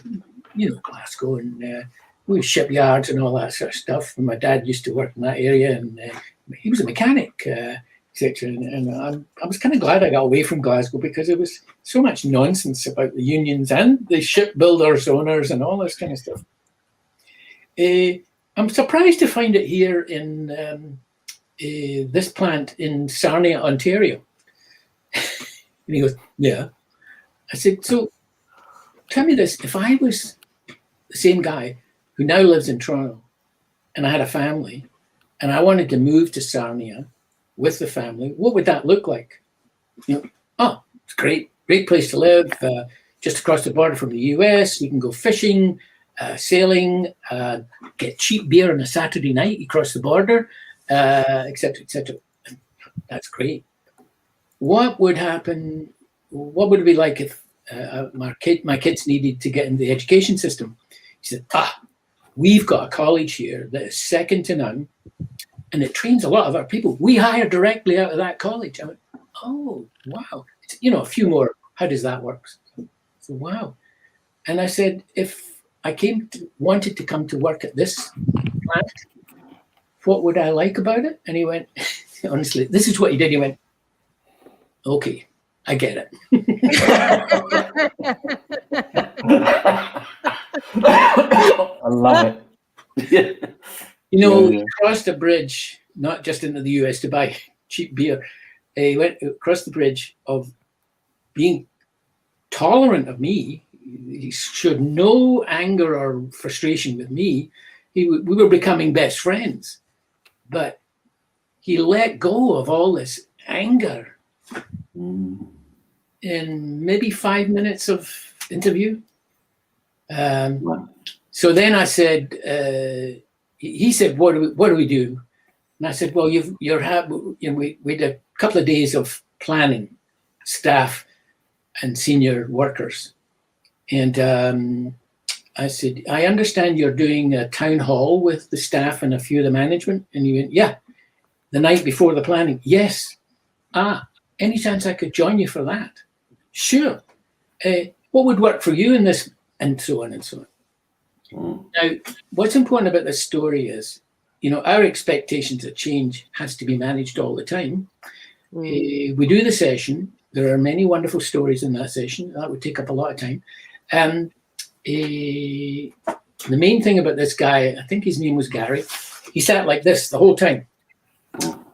Glasgow, and we have shipyards and all that sort of stuff. And my dad used to work in that area, and he was a mechanic, etc. And I was kind of glad I got away from Glasgow, because there was so much nonsense about the unions and the shipbuilders, owners, and all this kind of stuff. I'm surprised to find it here in this plant in Sarnia, Ontario. And he goes, yeah. I said, so tell me this, if I was the same guy who now lives in Toronto, and I had a family, and I wanted to move to Sarnia with the family, what would that look like? It's great place to live, just across the border from the US. You can go fishing, sailing, get cheap beer on a Saturday night across the border, etc., etc. That's great. What would happen? What would it be like if my kids needed to get into the education system? He said, we've got a college here that is second to none, and it trains a lot of our people. We hire directly out of that college. I went, oh, wow. It's, a few more. How does that work? So, wow. And I said, if I wanted to come to work at this plant, what would I like about it? And he went, honestly, this is what he did. He went, okay, I get it. I love it. You know, Yeah. he crossed a bridge, not just into the US to buy cheap beer. He went across the bridge of being tolerant of me. He showed no anger or frustration with me. We were becoming best friends, but he let go of all this anger in maybe 5 minutes of interview. So then I said, he said, what do we do? And I said, well, we had a couple of days of planning, staff and senior workers. And I said, I understand you're doing a town hall with the staff and a few of the management. And he went, yeah, the night before the planning. Yes. Any chance I could join you for that? Sure. What would work for you in this? And so on and so on. Now, what's important about this story is, you know, our expectations of change has to be managed all the time. We do the session. There are many wonderful stories in that session. That would take up a lot of time. The main thing about this guy, I think his name was Gary, he sat like this the whole time.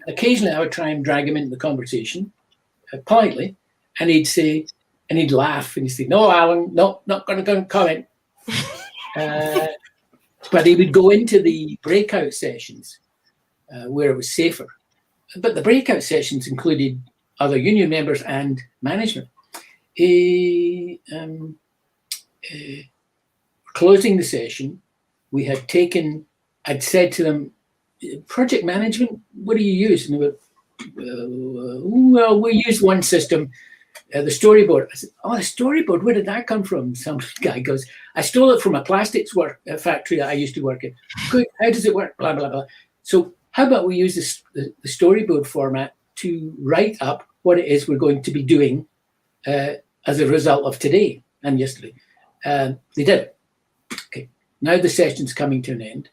Occasionally I would try and drag him into the conversation, politely, and he'd say, and he'd laugh, and he'd say, no, Alan, no, not going to comment. But he would go into the breakout sessions where it was safer. But the breakout sessions included other union members and management. Closing the session, I'd said to them, project management, what do you use? And they were, well, we use one system, the storyboard. I said, oh, the storyboard, where did that come from? Some guy goes, I stole it from a plastics factory that I used to work in. Good, how does it work? Blah, blah, blah. So how about we use the storyboard format to write up what it is we're going to be doing as a result of today and yesterday. They did it. Okay, now the session's coming to an end,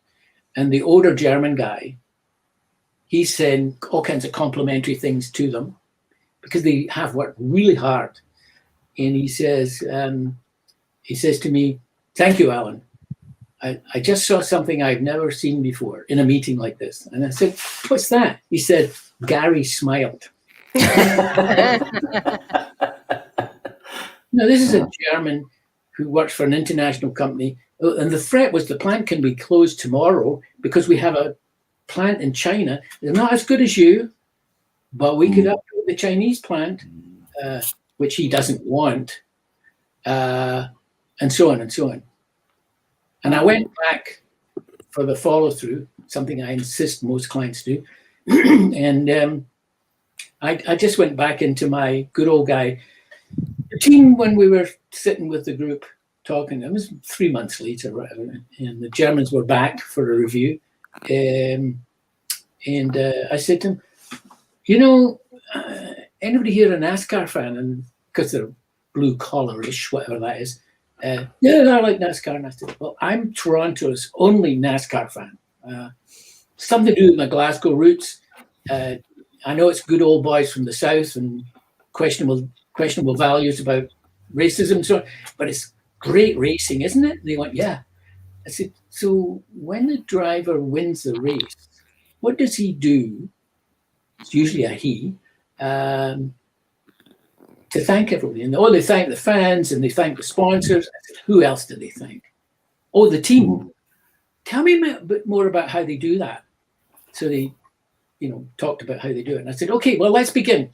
and the older German guy, he's saying all kinds of complimentary things to them because they have worked really hard. And he says to me, thank you, Alan. I just saw something I've never seen before in a meeting like this. And I said, what's that? He said, Gary smiled. Now, this is a German who works for an international company. And the threat was the plant can be closed tomorrow because we have a plant in China. They're not as good as you, but we could upgrade the Chinese plant, which he doesn't want, and so on and so on. And I went back for the follow through, something I insist most clients do. And I just went back into my good old guy routine when we were sitting with the group talking. It was 3 months later, whatever, and the Germans were back for a review. And I said to him, you know, anybody here a NASCAR fan? And because they're blue collarish, whatever that is. Yeah, I like NASCAR. And I said, well, I'm Toronto's only NASCAR fan. Something to do with my Glasgow roots. I know it's good old boys from the south and questionable values about racism and so on, but it's great racing, isn't it? And they went, yeah. I said, so when the driver wins the race, what does he do? It's usually a he, to thank everybody. And they thank the fans and they thank the sponsors. I said, who else do they thank? Oh, the team. Tell me a bit more about how they do that. So they, talked about how they do it. And I said, okay, well, let's begin.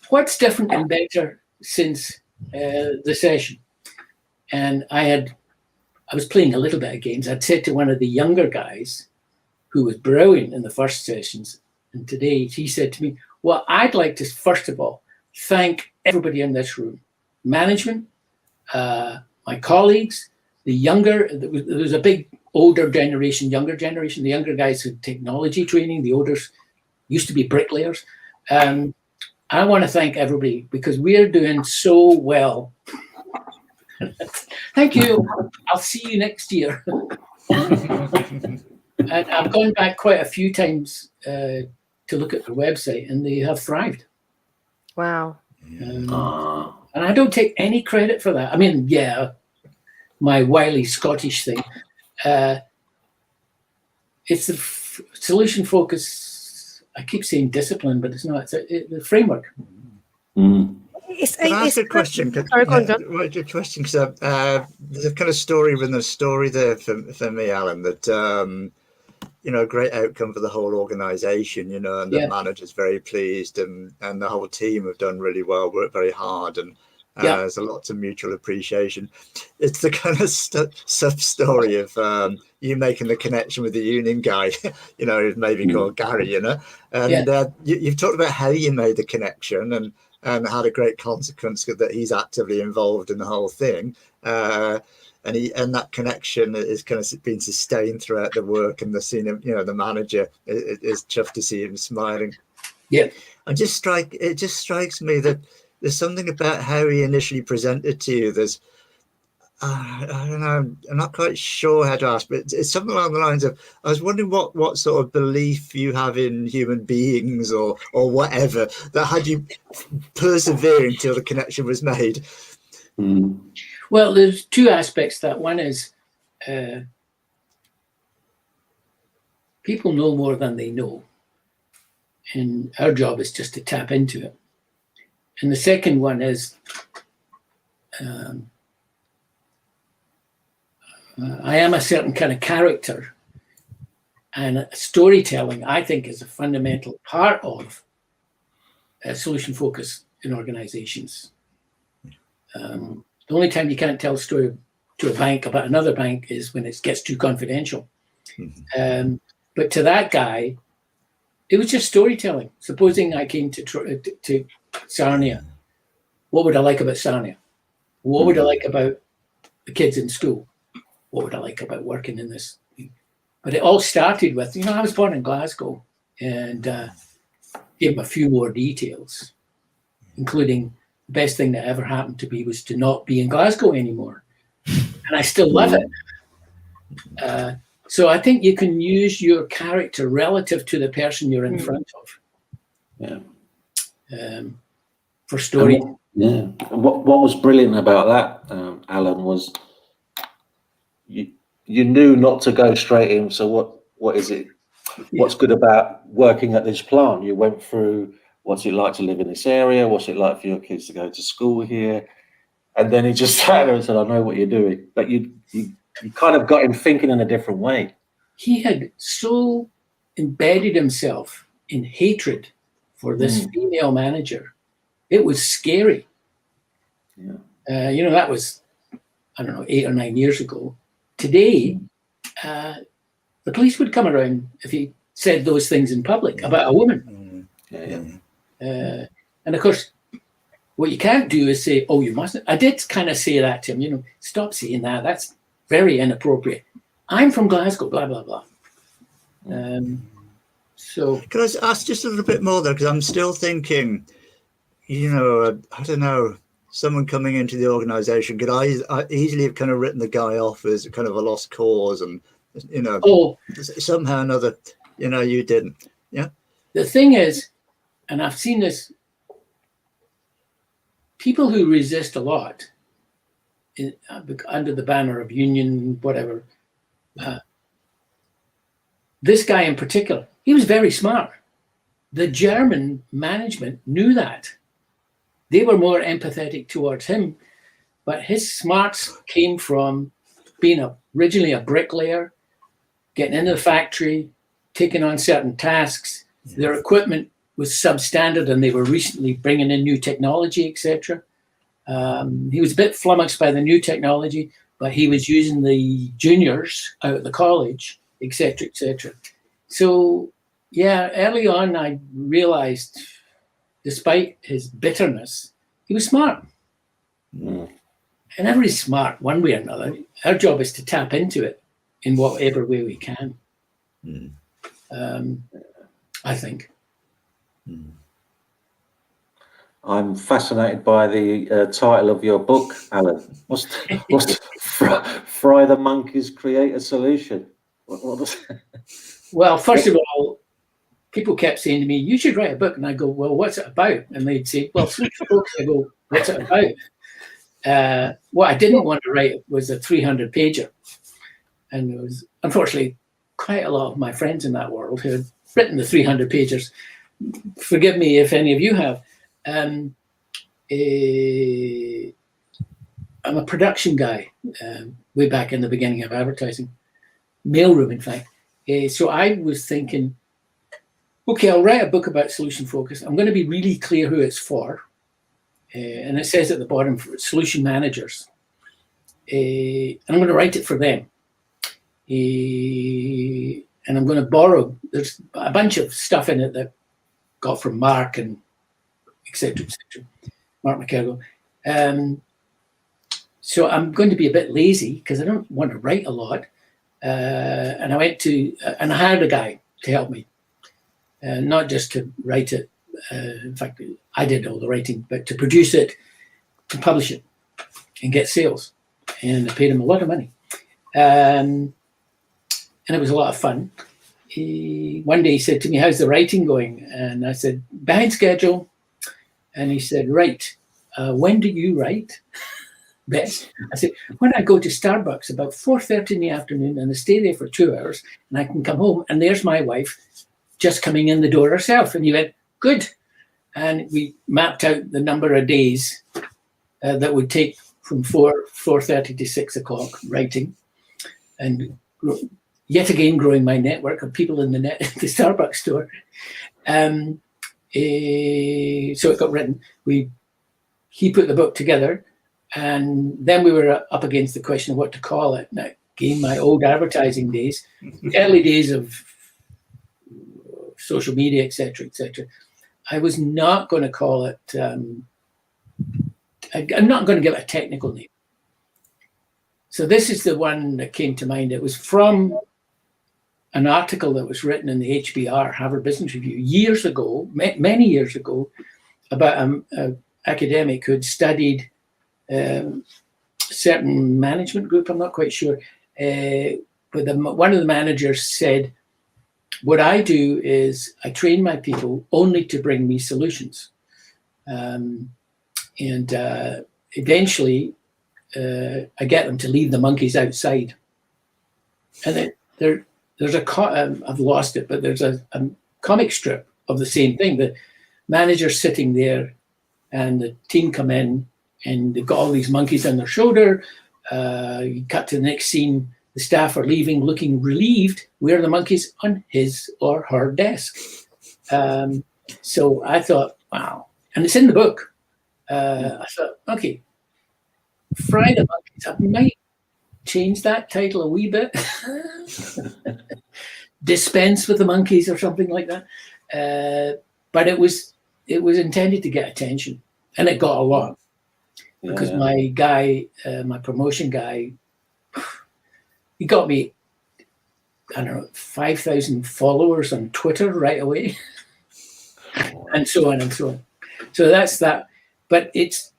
What's different and better since the session? And I was playing a little bit of games. I'd said to one of the younger guys who was brilliant in the first sessions, and today he said to me, well, I'd like to, first of all, thank everybody in this room, management, my colleagues, the younger, there was a big older generation, younger generation, the younger guys had technology training, the olders used to be bricklayers. I want to thank everybody because we're doing so well. Thank you. I'll see you next year. And I've gone back quite a few times to look at their website, and they have thrived. Wow. And I don't take any credit for that. I mean, yeah, my wily Scottish thing. It's the solution focus. I keep saying discipline, but it's not. It's the framework. Mm. Can I ask a question? Sorry, go on, John. A question, because there's a kind of story within the story there for me, Alan, that a great outcome for the whole organisation, and the manager's very pleased, and the whole team have done really well, worked very hard, and there's a lot of mutual appreciation. It's the kind of sub story of you making the connection with the union guy, who's maybe called Gary, and you've talked about how you made the connection and had a great consequence that he's actively involved in the whole thing. And that connection is kind of been sustained throughout the work, and the scene of, the manager is chuffed to see him smiling. Yeah. It just strikes me that there's something about how he initially presented to you. There's, I don't know, I'm not quite sure how to ask, but it's something along the lines of, I was wondering what sort of belief you have in human beings or whatever that had you persevere until the connection was made. Mm. Well, there's two aspects to that. One is people know more than they know, and our job is just to tap into it. And the second one is I am a certain kind of character, and storytelling, I think, is a fundamental part of solution focus in organizations. The only time you can't tell a story to a bank about another bank is when it gets too confidential. Mm-hmm. But to that guy, it was just storytelling. Supposing I came to Sarnia, what would I like about Sarnia? What would I like about the kids in school? What would I like about working in this? But it all started with, I was born in Glasgow, and gave him a few more details, including the best thing that ever happened to me was to not be in Glasgow anymore. And I still love it. So I think you can use your character relative to the person you're in front of. Yeah. For story. And what was brilliant about that, Alan, was you knew not to go straight in. So what is it? What's good about working at this plant? You went through what's it like to live in this area? What's it like for your kids to go to school here? And then he just sat there and said, I know what you're doing. But you kind of got him thinking in a different way. He had so embedded himself in hatred for this female manager. It was scary. Yeah. That was, 8 or 9 years ago. Today, the police would come around if he said those things in public about a woman. And of course, what you can't do is say, oh, you mustn't. I did kind of say that to him, stop saying that. That's very inappropriate. I'm from Glasgow, blah, blah, blah. So can I ask just a little bit more though? Because I'm still thinking, I don't know, someone coming into the organization could I easily have kind of written the guy off as kind of a lost cause, and somehow or another, you didn't. Yeah. The thing is, and I've seen this, people who resist a lot under the banner of union, whatever. This guy in particular, he was very smart. The German management knew that. They were more empathetic towards him, but his smarts came from being originally a bricklayer, getting into the factory, taking on certain tasks. Their equipment was substandard, and they were recently bringing in new technology, etc. He was a bit flummoxed by the new technology, but he was using the juniors out of the college, etc., etc. So, early on, I realized, despite his bitterness, he was smart. And everybody's smart one way or another. Our job is to tap into it in whatever way we can. I think. I'm fascinated by the title of your book, Alan. What's Fry the Monkeys, Create a Solution? What was Well, first of all, people kept saying to me, "You should write a book," and I go, "Well, what's it about?" And they'd say, "Well, Solution Focus." I go, "What's it about?" What I didn't want to write was a 300-pager, and there was unfortunately quite a lot of my friends in that world who had written the 300 pagers. Forgive me if any of you have. I'm a production guy, way back in the beginning of advertising, mailroom, in fact. So I was thinking, okay, I'll write a book about solution focus. I'm going to be really clear who it's for. And it says at the bottom, for solution managers. And I'm going to write it for them. And I'm going to borrow, there's a bunch of stuff in it that got from Mark and et cetera, Mark McKelgo. So I'm going to be a bit lazy because I don't want to write a lot. And I went to, and I hired a guy to help me, not just to write it. In fact, I did all the writing, but to produce it, to publish it, and get sales. And I paid him a lot of money. And it was a lot of fun. One day he said to me, "How's the writing going?" And I said, "Behind schedule." And he said, "Right, when do you write best?" I said, "When I go to Starbucks about 4:30 in the afternoon and I stay there for 2 hours and I can come home and there's my wife just coming in the door herself." And he went, "Good." And we mapped out the number of days that would take from 4:30 to 6 o'clock writing, and yet again growing my network of people in the Starbucks store. So it got written. He put the book together, and then we were up against the question of what to call it. Now, again, my old advertising days, early days of social media, etc., etc. I was not going to call it. I'm not going to give it a technical name. So this is the one that came to mind. It was from an article that was written in the HBR, Harvard Business Review, years ago, many years ago, about an academic who had studied certain management group, I'm not quite sure, but one of the managers said, "What I do is I train my people only to bring me solutions. And eventually I get them to leave the monkeys outside." And there's I've lost it, but there's a comic strip of the same thing. The manager's sitting there and the team come in and they've got all these monkeys on their shoulder. You cut to the next scene. The staff are leaving looking relieved. Where are the monkeys? On his or her desk. So I thought, wow. And it's in the book. I thought, okay, Fry the Monkeys. I might change that title a wee bit. Dispense with the monkeys or something like that. But it was intended to get attention. And it got a lot. Because my guy, my promotion guy, he got me, I don't know, 5,000 followers on Twitter right away. And so on and so on. So that's that. But it's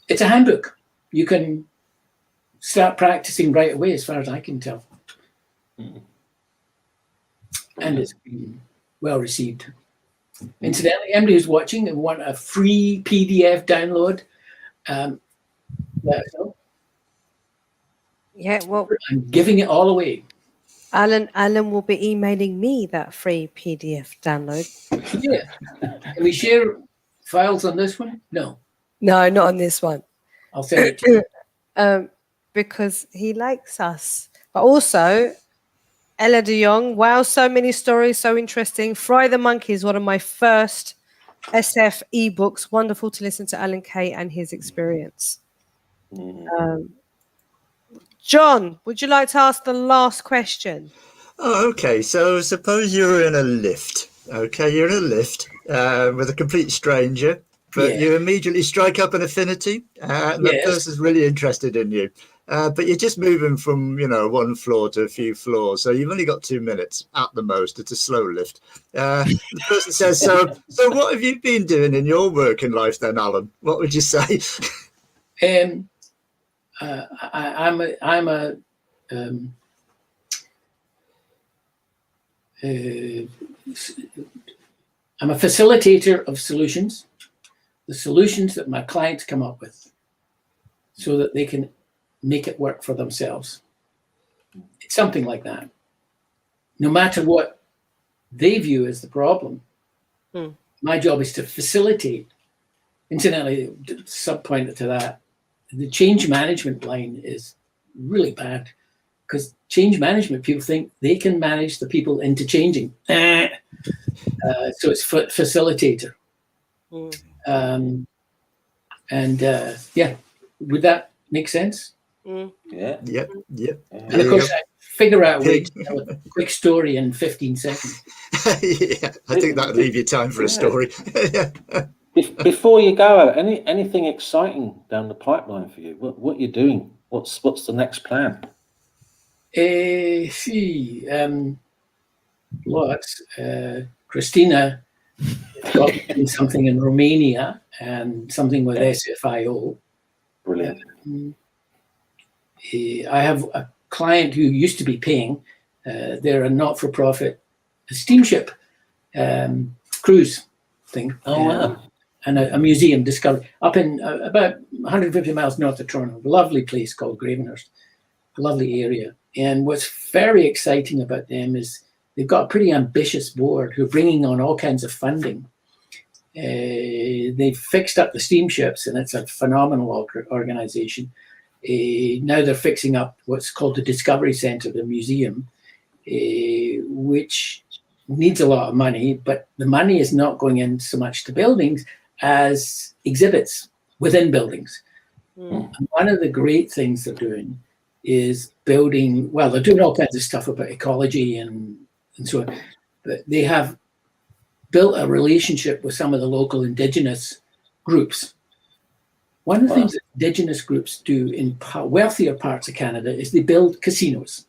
a handbook. You can start practicing right away, as far as I can tell. And it's been well received. Incidentally, anybody who's watching and want a free PDF download, let us know. Yeah, well, I'm giving it all away. Alan will be emailing me that free PDF download. Yeah. Can we share files on this one? No. No, not on this one. I'll send it to you. Because he likes us. But also, Ella de Jong, wow, so many stories, so interesting. Fry the Monkeys, one of my first SF ebooks. Wonderful to listen to Alan Kay and his experience. John, would you like to ask the last question? Oh, okay. So suppose you're in a lift. Okay, you're in a lift with a complete stranger, but you immediately strike up an affinity, and the person's really interested in you. But you're just moving from, one floor to a few floors, so you've only got 2 minutes at the most. It's a slow lift. The person says, "So what have you been doing in your working life then, Alan?" What would you say? I'm a facilitator of solutions, the solutions that my clients come up with, so that they can make it work for themselves. It's something like that. No matter what they view as the problem, my job is to facilitate. Incidentally, sub-pointer to that, the change management line is really bad, because change management people think they can manage the people into changing. So it's facilitator. Yeah, would that make sense? Yeah. Yep. And of course, I figure out a way to tell a quick story in 15 seconds. Yeah, I think that'll leave you time for a story. Before you go, anything exciting down the pipeline for you? What you're doing? What's the next plan? Lots. Christina got me something in Romania and something with SFIO. Brilliant. I have a client who used to be paying. They're a not-for-profit steamship cruise thing. Oh, wow. And a museum discovery up in about 150 miles north of Toronto. A lovely place called Gravenhurst. A lovely area. And what's very exciting about them is they've got a pretty ambitious board who are bringing on all kinds of funding. They've fixed up the steamships, and it's a phenomenal organization. Now they're fixing up what's called the Discovery Centre, the museum, which needs a lot of money, but the money is not going in so much to buildings as exhibits within buildings. And one of the great things they're doing is building, well, they're doing all kinds of stuff about ecology and so on, but they have built a relationship with some of the local Indigenous groups. One of the things that Indigenous groups do in wealthier parts of Canada is they build casinos.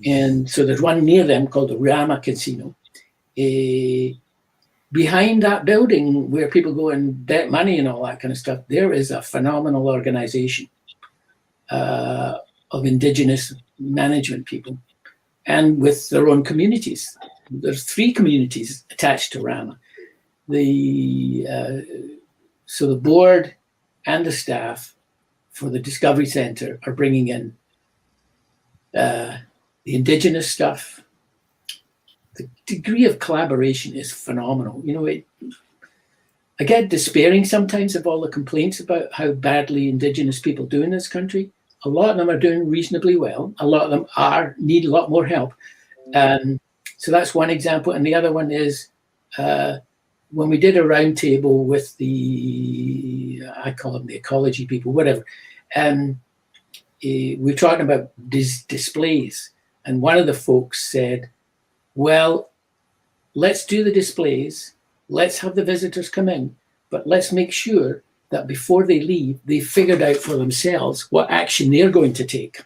And so there's one near them called the Rama Casino. Behind that building where people go and bet money and all that kind of stuff, there is a phenomenal organization of Indigenous management people, and with their own communities. There's 3 communities attached to Rama. So the board and the staff for the Discovery Centre are bringing in the Indigenous stuff. The degree of collaboration is phenomenal. You know, I get despairing sometimes of all the complaints about how badly Indigenous people do in this country. A lot of them are doing reasonably well. A lot of them need a lot more help. So that's one example. And the other one is when we did a roundtable with I call them the ecology people, whatever. We're talking about displays. And one of the folks said, well, let's do the displays. Let's have the visitors come in, but let's make sure that before they leave, they figured out for themselves what action they're going to take.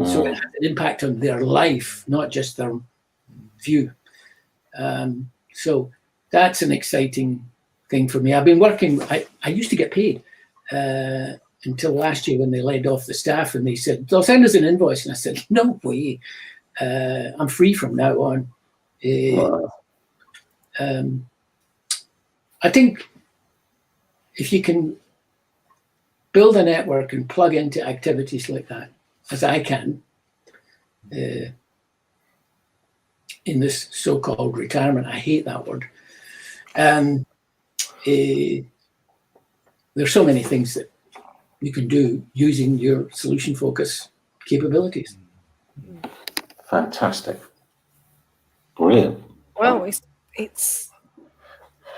So it has an impact on their life, not just their view. So that's an exciting thing for me. I've been working, I used to get paid until last year when they laid off the staff and they said, they'll send us an invoice. And I said, no way, I'm free from now on. I think if you can build a network and plug into activities like that, as I can, in this so-called retirement, I hate that word. There's so many things that you can do using your solution focus capabilities. Fantastic. Brilliant. Well, it's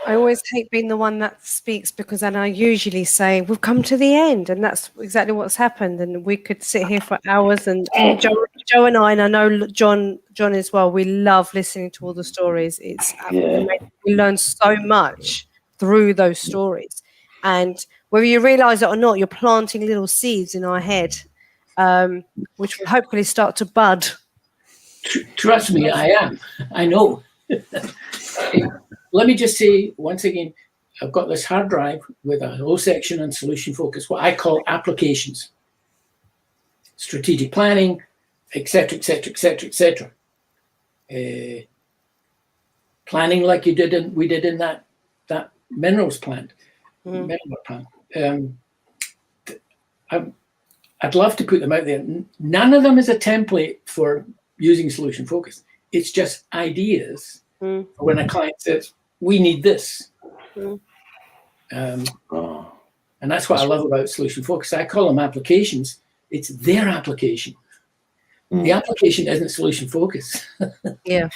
I always hate being the one that speaks, because then I usually say we've come to the end, and that's exactly what's happened. And we could sit here for hours. And Joe and I know John as well, we love listening to all the stories. It's amazing. We learn so much through those stories, and whether you realize it or not, you're planting little seeds in our head, which will hopefully start to bud. Trust me, I am. I know. Let me just say once again, I've got this hard drive with a whole section on solution focus, what I call applications, strategic planning, etc., etc., etc., etc. planning like we did in that minerals plant. Mineral plant. I'd love to put them out there. None of them is a template for using solution focus. It's just ideas for when a client says, we need this. And that's what I love about solution focus. I call them applications. It's their application. The application isn't solution focus. Yeah.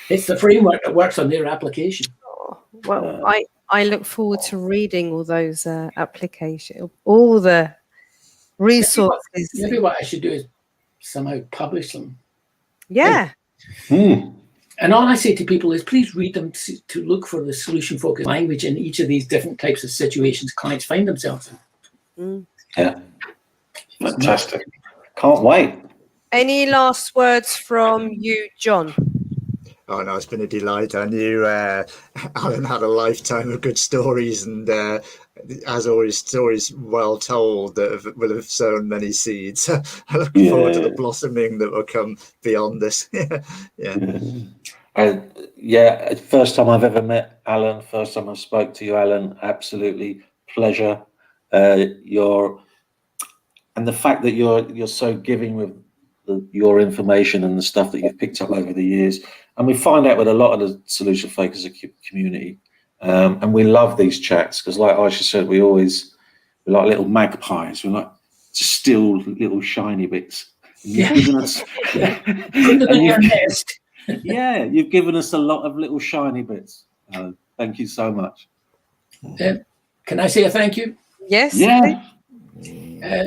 It's the framework that works on their application. Well, I look forward to reading all those applications, all the resources. Maybe what I should do is somehow publish them. Yeah. And all I say to people is, please read them to look for the solution focused language in each of these different types of situations clients find themselves in. Yeah. Fantastic. Can't wait. Any last words from you, John? Oh no, it's been a delight. I knew Alan had a lifetime of good stories, and as always, stories well told that will have sown many seeds. I look forward to the blossoming that will come beyond this. First time I've ever met Alan. First time I spoke to you, Alan. Absolutely pleasure. And the fact that you're so giving with your information and the stuff that you've picked up over the years. And we find out with a lot of the solution focused community, and we love these chats because, like Aisha said, we're like little magpies. We like to steal little shiny bits. And you've given us, you've given us a lot of little shiny bits. Thank you so much. Can I say a thank you? Yes. Yeah.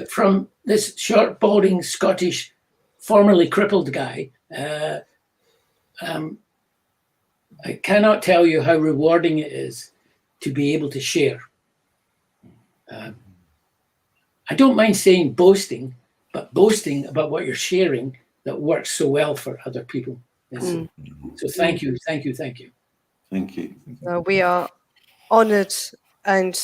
From this short, balding Scottish, formerly crippled guy. I cannot tell you how rewarding it is to be able to share. I don't mind saying boasting, but boasting about what you're sharing that works so well for other people. So thank you. Thank you. We are honoured and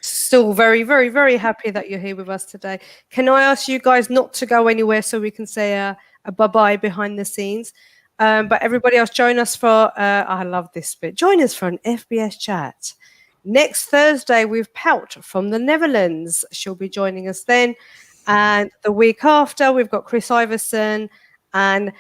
still very, very, very happy that you're here with us today. Can I ask you guys not to go anywhere so we can say a bye-bye behind the scenes? But everybody else, join us for, I love this bit, join us for an FBS chat. Next Thursday with Pout from the Netherlands. She'll be joining us then. And the week after, we've got Chris Iverson and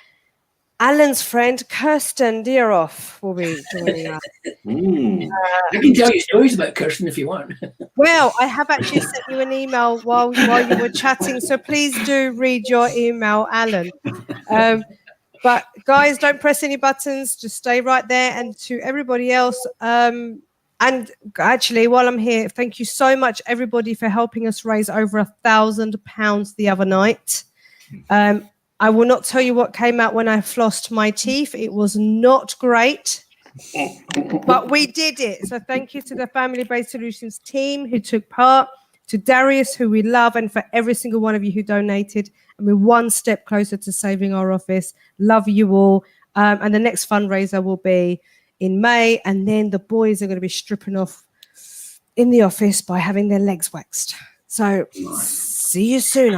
Alan's friend, Kirsten Dieroff, will be joining us. I can tell you stories about Kirsten if you want. Well, I have actually sent you an email while you were chatting, so please do read your email, Alan. But guys, don't press any buttons. Just stay right there. And to everybody else, and actually, while I'm here, thank you so much, everybody, for helping us raise over £1,000 the other night. I will not tell you what came out when I flossed my teeth. It was not great, but we did it. So thank you to the Family Based Solutions team who took part, to Darius, who we love, and for every single one of you who donated. And we're one step closer to saving our office. Love you all. And the next fundraiser will be in May. And then the boys are going to be stripping off in the office by having their legs waxed. So see you soon.